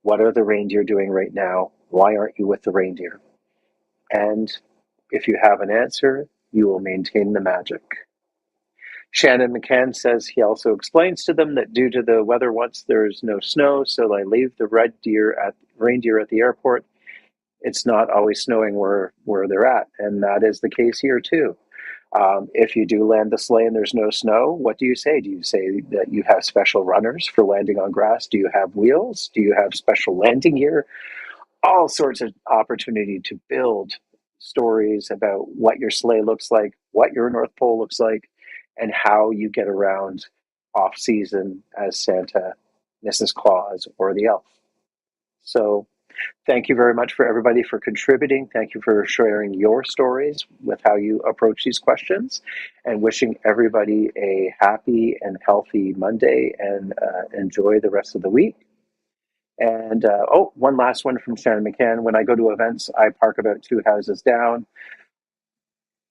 What are the reindeer doing right now? Why aren't you with the reindeer? And if you have an answer, you will maintain the magic. Shannon McCann says he also explains to them that due to the weather once there's no snow, so they leave the reindeer at the airport. It's not always snowing where they're at, and that is the case here too. If you do land the sleigh and there's no snow, what do you say? Do you say that you have special runners for landing on grass? Do you have wheels? Do you have special landing gear? All sorts of opportunity to build stories about what your sleigh looks like, what your North Pole looks like, and how you get around off season as Santa, Mrs. Claus, or the elf. So thank you very much for everybody for contributing. Thank you for sharing your stories with how you approach these questions, and wishing everybody a happy and healthy Monday, and enjoy the rest of the week. And one last one from Shannon McCann. When I go to events, I park about 2 houses down.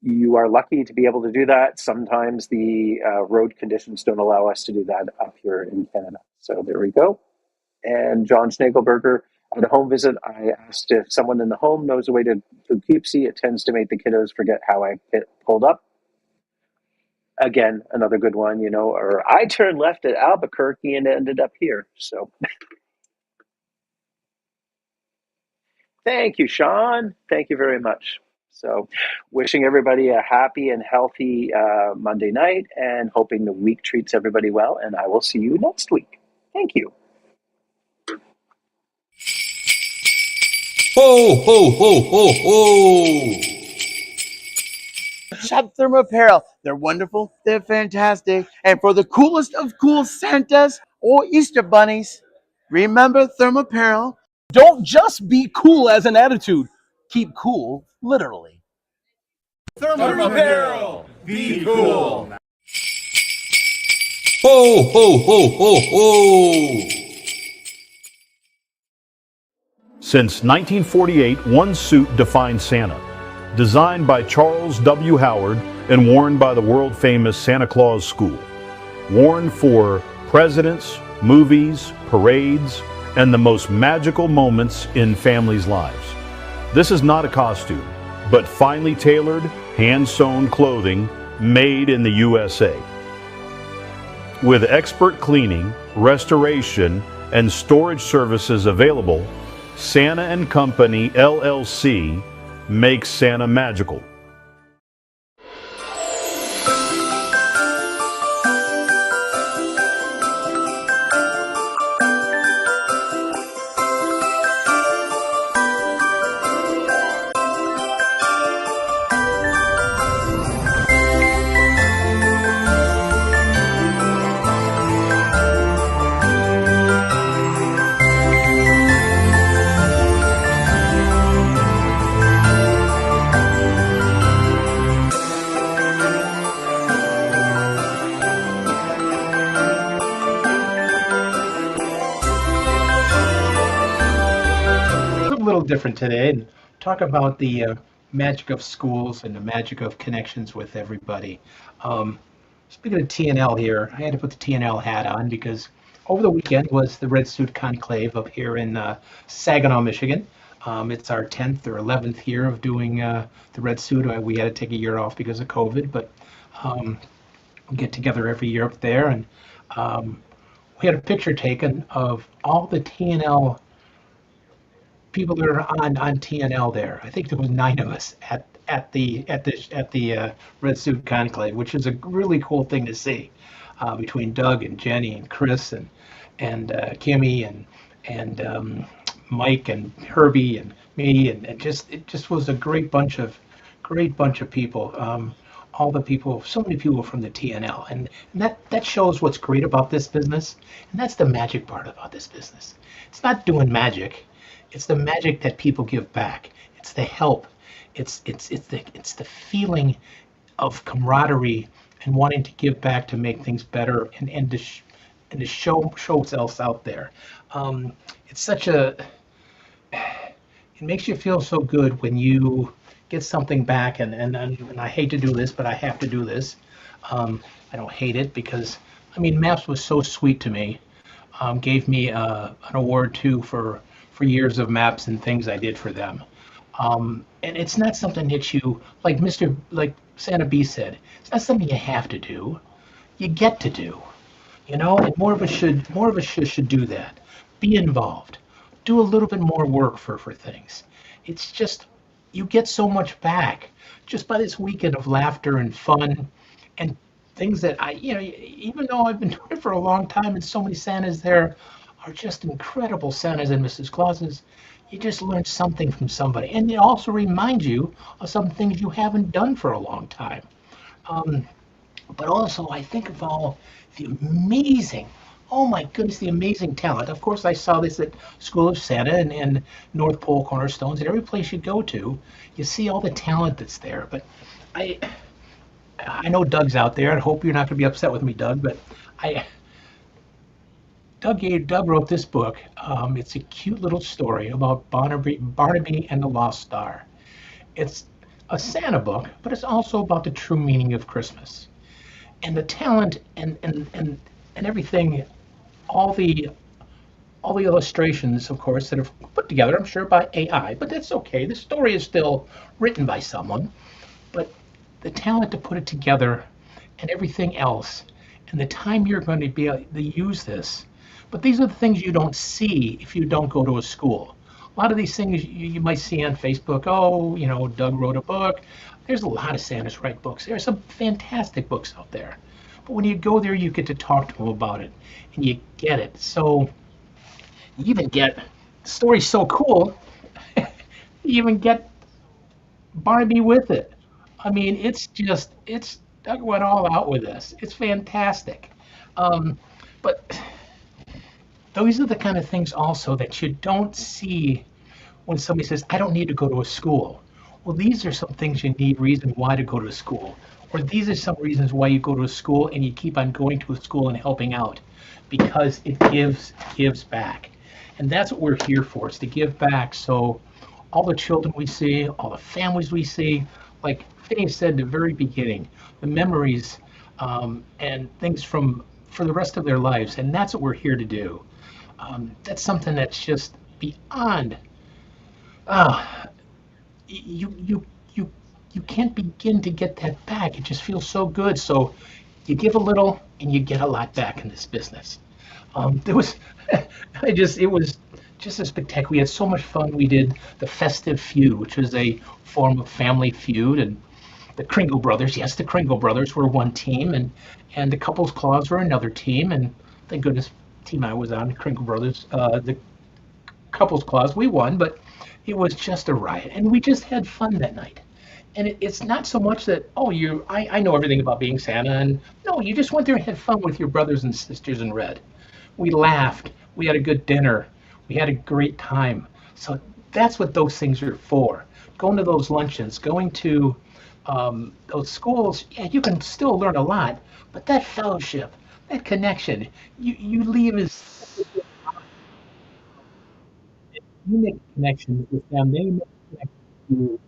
You are lucky to be able to do that. Sometimes the road conditions don't allow us to do that up here in Canada. So there we go. And John Schnagelberger, at a home visit, I asked if someone in the home knows a way to Poughkeepsie. It tends to make the kiddos forget how I pulled up. Again, another good one, or I turned left at Albuquerque and ended up here. So thank you, Sean. Thank you very much. So wishing everybody a happy and healthy Monday night, and hoping the week treats everybody well. And I will see you next week. Thank you. Ho, ho, ho, ho, ho! Shop Thermo Apparel. They're wonderful. They're fantastic. And for the coolest of cool Santas or Easter bunnies, remember Thermo Apparel. Don't just be cool as an attitude. Keep cool, literally. Thermo Apparel. Be cool. Ho, ho, ho, ho, ho! Since 1948, one suit defined Santa. Designed by Charles W. Howard and worn by the world-famous Santa Claus School. Worn for presidents, movies, parades, and the most magical moments in families' lives. This is not a costume, but finely tailored, hand-sewn clothing made in the USA. With expert cleaning, restoration, and storage services available, Santa & Company, LLC makes Santa magical. Different today and talk about the magic of schools and the magic of connections with everybody. Speaking of TNL here, I had to put the TNL hat on because over the weekend was the Red Suit Conclave up here in Saginaw, Michigan. It's our 10th or 11th year of doing the Red Suit. We had to take a year off because of COVID, but we get together every year up there, and we had a picture taken of all the TNL people that are on TNL there. I think there was 9 of us at the Red Suit Conclave, which is a really cool thing to see, between Doug and Jenny and Chris and Kimmy and Mike and Herbie and me, and it just was a great bunch of people. All the people, so many people from the TNL, and that shows what's great about this business, and that's the magic part about this business. It's not doing magic. It's the magic that people give back. It's the help. It's the feeling of camaraderie and wanting to give back to make things better and to show what's else out there. It's such a. It makes you feel so good when you get something back, and I hate to do this, but I have to do this. I don't hate it because Maps was so sweet to me. Gave me an award too for years of Maps and things I did for them. And it's not something that you, like Santa B said, it's not something you have to do. You get to do, and more of us should do that. Be involved. Do a little bit more work for things. It's just, you get so much back just by this weekend of laughter and fun and things that even though I've been doing it for a long time and so many Santas there are just incredible Santas and Mrs. Clauses, you just learn something from somebody. And it also reminds you of some things you haven't done for a long time. But also, I think of all the amazing, oh my goodness, the amazing talent. Of course, I saw this at School of Santa and North Pole Cornerstones, and every place you go to, you see all the talent that's there. But I know Doug's out there. I hope you're not going to be upset with me, Doug, but Doug wrote this book. It's a cute little story about Barnaby and the Lost Star. It's a Santa book, but it's also about the true meaning of Christmas. And the talent and everything, all the illustrations, of course, that are put together, I'm sure, by AI, but that's okay. The story is still written by someone, but the talent to put it together and everything else, and the time you're going to be able to use this. But these are the things you don't see if you don't go to a school. A lot of these things you might see on Facebook. Oh, Doug wrote a book. There's a lot of Santas write books. There are some fantastic books out there. But when you go there, you get to talk to them about it, and you get it. So you even get, the story's so cool, you even get Barnaby with it. Doug went all out with this. It's fantastic. But those are the kind of things also that you don't see when somebody says, I don't need to go to a school. Well, these are some things you need reason why to go to school. or these are some reasons why you go to a school and you keep on going to a school and helping out, because it gives back. And that's what we're here for, is to give back. So all the children we see, all the families we see, like Phineas said at the very beginning, the memories and things for the rest of their lives. And that's what we're here to do. That's something that's just beyond. You can't begin to get that back. It just feels so good. So you give a little and you get a lot back in this business. There was, it was just a spectacular. We had so much fun. We did the Festive Feud, which was a form of family feud, and the Kringle brothers. Yes, the Kringle brothers were one team, and the Couples Claus were another team. And thank goodness, team I was on, the Kringle brothers, the Couples Claus, we won, but it was just a riot, and we just had fun that night. And it's not so much that, oh, I know everything about being Santa, and no, you just went there and had fun with your brothers and sisters in red. We laughed, we had a good dinner, we had a great time. So that's what those things are for. Going to those luncheons, going to those schools, yeah, you can still learn a lot, but that fellowship, that connection, you leave as you make connections with them, they make connections with you.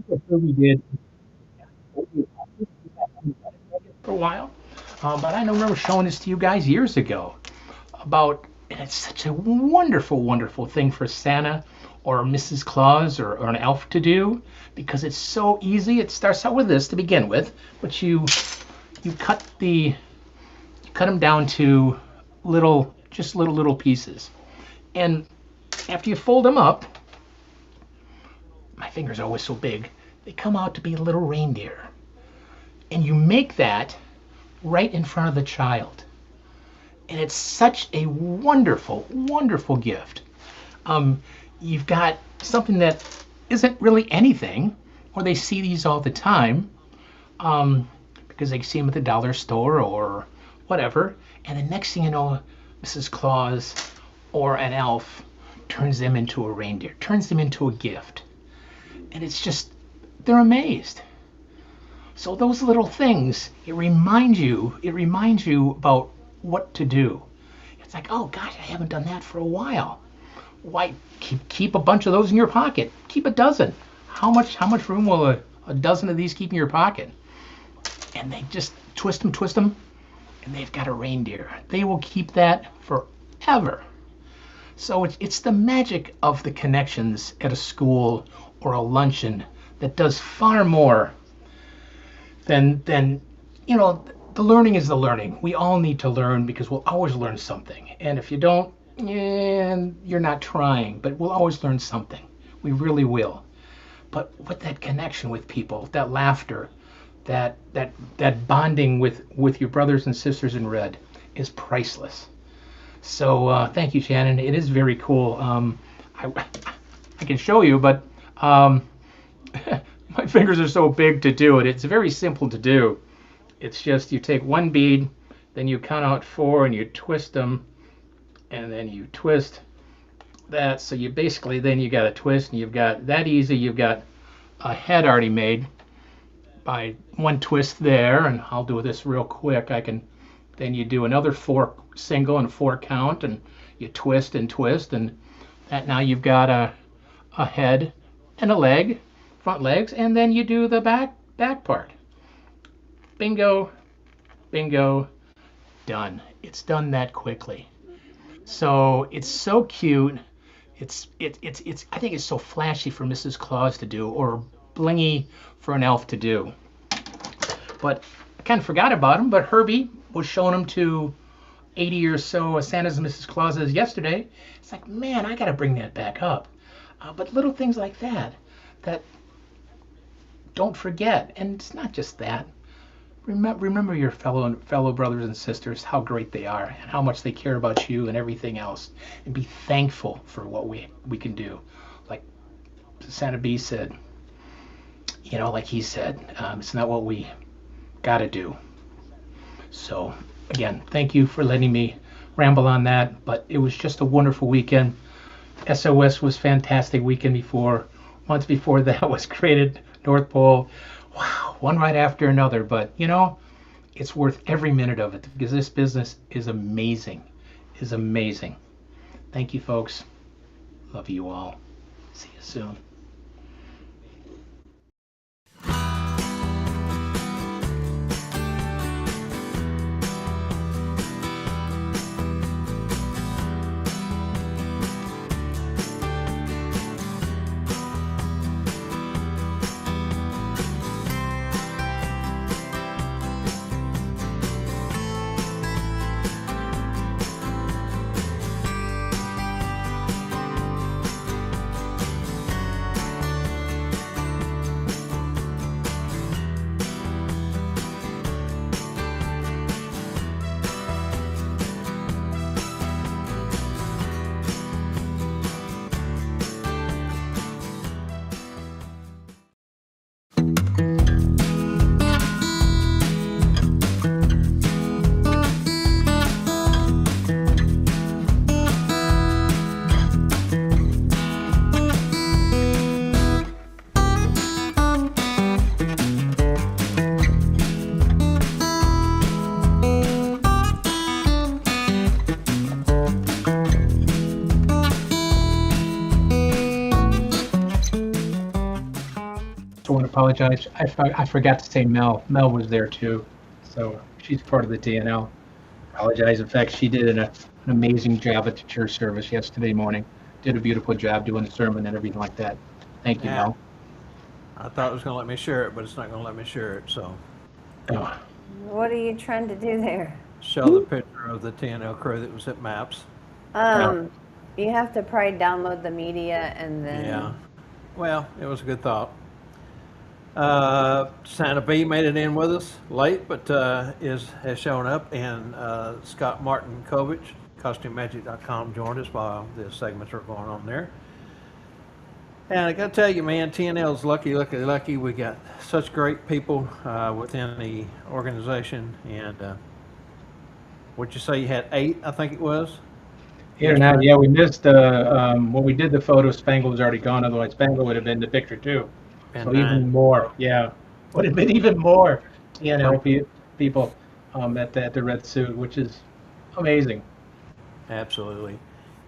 What we did for a while, but I remember showing this to you guys years ago about, and it's such a wonderful, wonderful thing for Santa or Mrs. Claus or an elf to do, because it's so easy. It starts out with this to begin with, but you cut them down to just little pieces, and after you fold them up, my fingers are always so big, they come out to be little reindeer, and you make that right in front of the child, and it's such a wonderful, wonderful gift. You've got something that isn't really anything, or they see these all the time, because they see them at the dollar store or whatever, and the next thing you know, Mrs. Claus or an elf turns them into a reindeer, turns them into a gift. And it's just, they're amazed. So those little things, it reminds you about what to do. It's like, oh gosh, I haven't done that for a while. Why, keep a bunch of those in your pocket. Keep a dozen. How much room will a dozen of these keep in your pocket? And they just twist them, and they've got a reindeer. They will keep that forever. So it's the magic of the connections at a school or a luncheon that does far more than the learning is the learning. We all need to learn, because we'll always learn something. And if you don't, you're not trying, but we'll always learn something. We really will. But with that connection with people, that laughter, that bonding with your brothers and sisters in red is priceless. So thank you, Shannon. It is very cool. I can show you, but my fingers are so big to do it. It's very simple to do. It's just you take one bead, then you count out 4 and you twist them, and then you twist that. So you basically, then you got a twist, and you've got that easy. You've got a head already made by one twist there, and I'll do this real quick. Then you do another 4 single and 4 count, and you twist and twist, and that, now you've got a head and a leg, front legs, and then you do the back part. Bingo, bingo, done. It's done that quickly. So it's so cute. It's I think it's so flashy for Mrs. Claus to do, or blingy for an elf to do. But I kind of forgot about him, but Herbie was showing him to 80 or so Santas and Mrs. Clauses yesterday. It's like, man, I got to bring that back up. But little things like that don't forget. And it's not just that. Remember your fellow brothers and sisters, how great they are and how much they care about you and everything else. And be thankful for what we can do. Like Santa B said, like he said, it's not what we got to do. So again, thank you for letting me ramble on that, but it was just a wonderful weekend. SOS was fantastic weekend before. Months before that was created North Pole. Wow, one right after another. But, you know, it's worth every minute of it because this business is amazing. Is amazing. Thank you, folks. Love you all. See you soon. I want to apologize. I forgot to say Mel. Mel was there too, so she's part of the TNL. Apologize. In fact, she did an amazing job at the church service yesterday morning. Did a beautiful job doing the sermon and everything like that. Thank you, Yeah. Mel. I thought it was going to let me share it, but it's not going to let me share it. So Oh, What are you trying to do there? show the picture of the TNL crew that was at Maps. You have to probably download the media and then. Yeah. Well, it was a good thought. Santa B made it in with us late, but has shown up, and Scott Martin Kovich, CostumeMagic.com, joined us while the segments are going on there. And I got to tell you, man, TNL's lucky. We got such great people within the organization. And what'd you say? You had 8, I think it was. here now, yeah, we missed when we did the photo. Spangle was already gone. Otherwise, Spangle would have been the picture too. And So 9. even more, yeah, would have been even more TNL people at the red suit, which is amazing. Absolutely.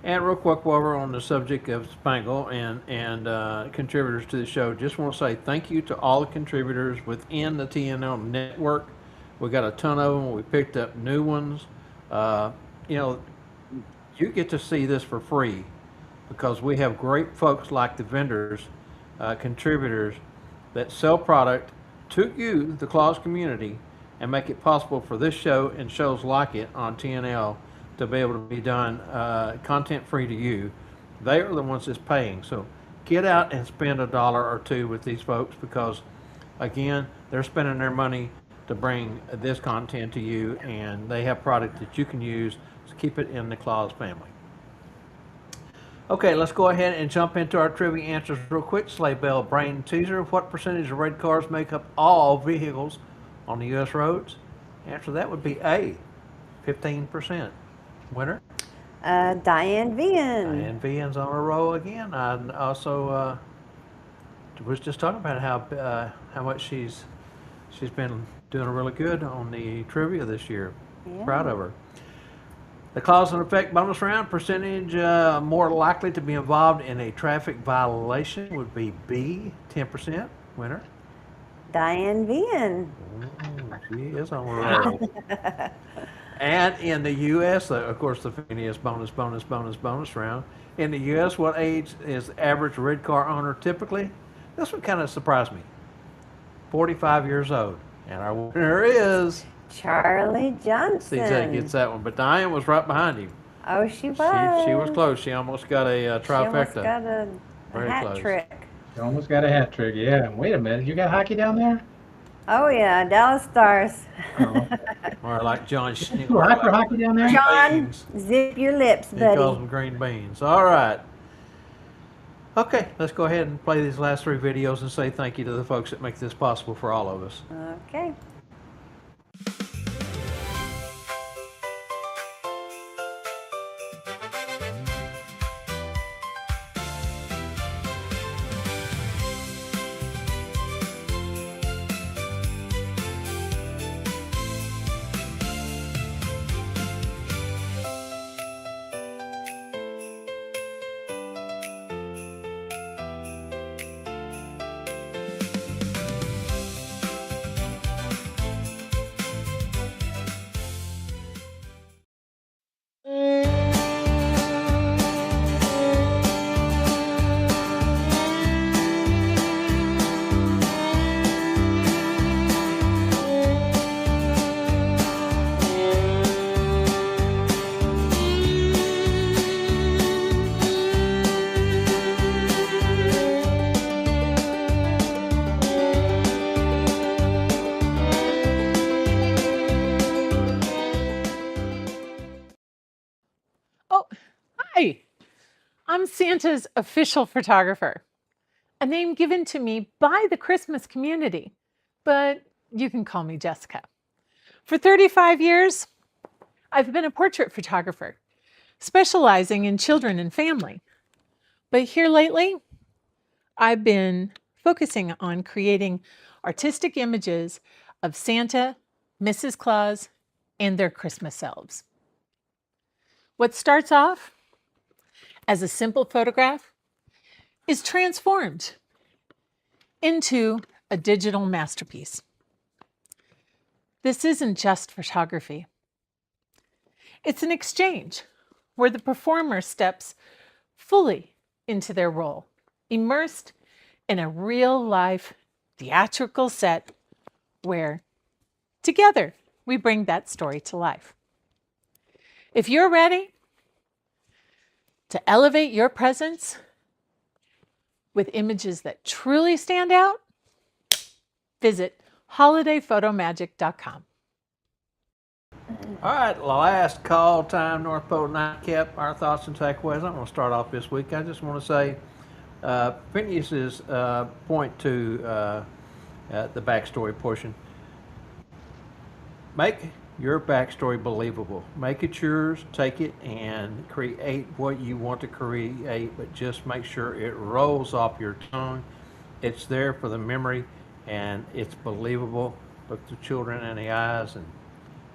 And real quick, while we're on the subject of Spangle and contributors to the show, just want to say thank you to all the contributors within the TNL network. We got a ton of them. We picked up new ones. You know, you get to see this for free because we have great folks like the vendors, contributors that sell product to you, the Claus community, and make it possible for this show and shows like it on TNL to be able to be done content free to you. They are the ones that's paying. So get out and spend $1 or $2 with these folks because, again, they're spending their money to bring this content to you, and they have product that you can use to keep it in the Claus family. Okay, let's go ahead and jump into our trivia answers real quick. Sleigh Bell Brain Teaser. What percentage of red cars make up all vehicles on the U.S. roads? Answer that would be A, 15%. Winner? Diane Vian. Diane Vian's on a roll again. I also was just talking about how much she's been doing really good on the trivia this year. Yeah. Proud of her. The cause and effect bonus round percentage more likely to be involved in a traffic violation would be B, 10%. Winner? Diane Vian. She is on a roll. And in the U.S., of course, the Phineas bonus round. In the U.S., what age is the average red car owner typically? This one kind of surprised me. 45 years old. And our winner is Charlie Johnson. CJ gets that one, but Diane was right behind him. Oh, she was. She was close. She almost got a trifecta. She almost got a Very hat close. trick. You almost got a hat trick, yeah. Wait a minute, you got hockey down there? Oh yeah, Dallas Stars. Oh, Or like John you hot for hockey down there? John, beans. zip your lips, He calls buddy. them green beans. All right. Okay, let's go ahead and play these last 3 videos and say thank you to the folks that make this possible for all of us. Okay. I'm Santa's official photographer, a name given to me by the Christmas community, but you can call me Jessica. For 35 years, I've been a portrait photographer, specializing in children and family. But here lately, I've been focusing on creating artistic images of Santa, Mrs. Claus, and their Christmas elves. What starts off as a simple photograph is transformed into a digital masterpiece. This isn't just photography. It's an exchange where the performer steps fully into their role, immersed in a real-life theatrical set where together we bring that story to life. If you're ready to elevate your presence with images that truly stand out, visit holidayphotomagic.com. All right, last call time, North Pole Nightcap. Our thoughts and takeaways. I'm going to start off this week. I just want to say Phineas's point to the backstory portion. Make your backstory believable. Make it yours. Take it and create what you want to create, but just make sure it rolls off your tongue. It's there for the memory, and it's believable. Look the children in the eyes and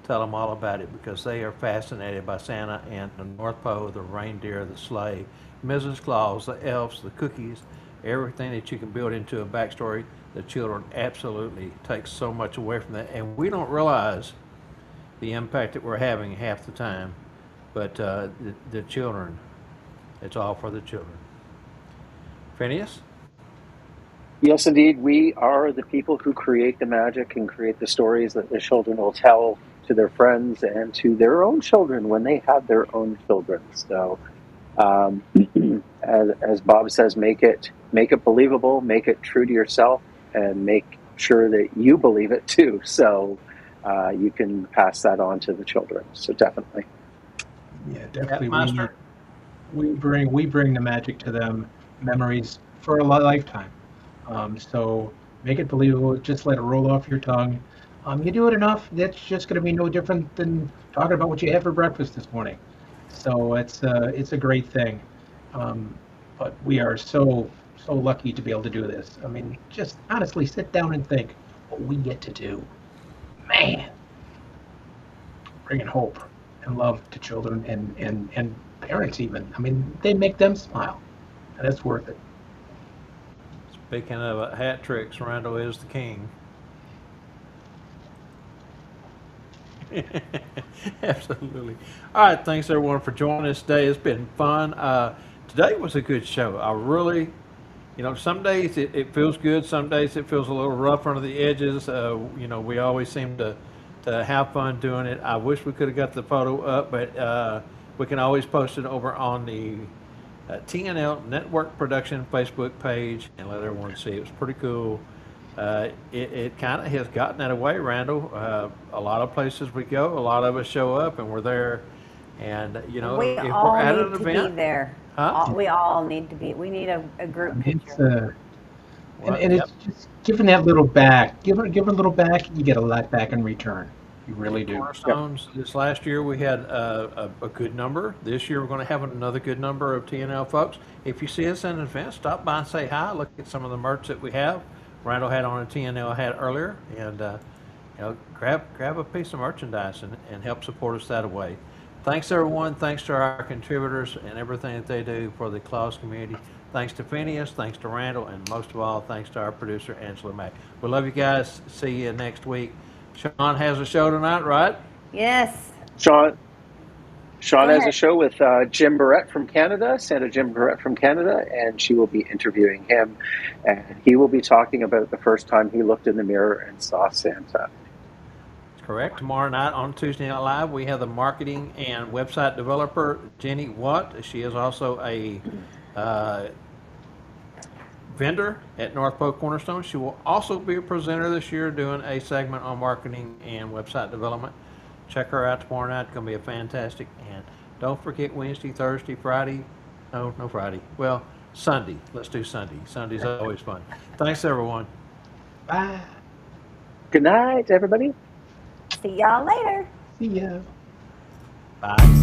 tell them all about it, because they are fascinated by Santa and the North Pole, the reindeer, the sleigh, Mrs. Claus, the elves, the cookies, everything that you can build into a backstory. The children absolutely take so much away from that, and we don't realize the impact that we're having half the time, but the children, it's all for the children. Phineas? Yes, indeed. We are the people who create the magic and create the stories that the children will tell to their friends and to their own children when they have their own children. So, as Bob says, make it believable, make it true to yourself, and make sure that you believe it too. So you can pass that on to the children. So definitely. Yeah, definitely. We bring the magic to them, memories for a lifetime. So make it believable. Just let it roll off your tongue. You do it enough, that's just going to be no different than talking about what you had for breakfast this morning. So it's a great thing. But we are so lucky to be able to do this. I mean, just honestly sit down and think what we get to do. Man, bringing hope and love to children and parents even. I mean, they make them smile, and it's worth it. Speaking of hat tricks, Randyl is the king. Absolutely. All right, thanks everyone for joining us today. It's been fun. Today was a good show. I really, some days it feels good. Some days it feels a little rough under the edges. We always seem to have fun doing it. I wish we could have got the photo up, but we can always post it over on the TNL Network Production Facebook page and let everyone see. It was pretty cool. It kind of has gotten that away, Randyl. A lot of places we go, a lot of us show up and we're there. And, we if all we're at an need to event, be there. Huh? We all need to be. We need a group picture. And it's just giving that little back. Give a little back, you get a lot back in return. You really do. Cornerstones. This last year we had a good number. This year we're going to have another good number of TNL folks. If you see us in an event, stop by and say hi. Look at some of the merch that we have. Randyl had on a TNL hat earlier, and grab a piece of merchandise and help support us that way. Thanks everyone. Thanks to our contributors and everything that they do for the Claus community. Thanks to Phineas. Thanks to Randyl, and most of all, thanks to our producer Angela Mack. We love you guys. See you next week. Sean has a show tonight, right? Yes. Sean has a show with Jim Barrett from Canada, Santa Jim Barrett from Canada, and she will be interviewing him. And he will be talking about the first time he looked in the mirror and saw Santa. Correct. Tomorrow night on Tuesday Night Live, we have the marketing and website developer, Jenny Watt. She is also a vendor at North Pole Cornerstone. She will also be a presenter this year doing a segment on marketing and website development. Check her out tomorrow night. It's going to be a fantastic. And don't forget Wednesday, Thursday, Friday, No Friday. Well, Sunday. Let's do Sunday. Sunday's always fun. Thanks, everyone. Bye. Good night, everybody. See y'all later. See ya. Bye.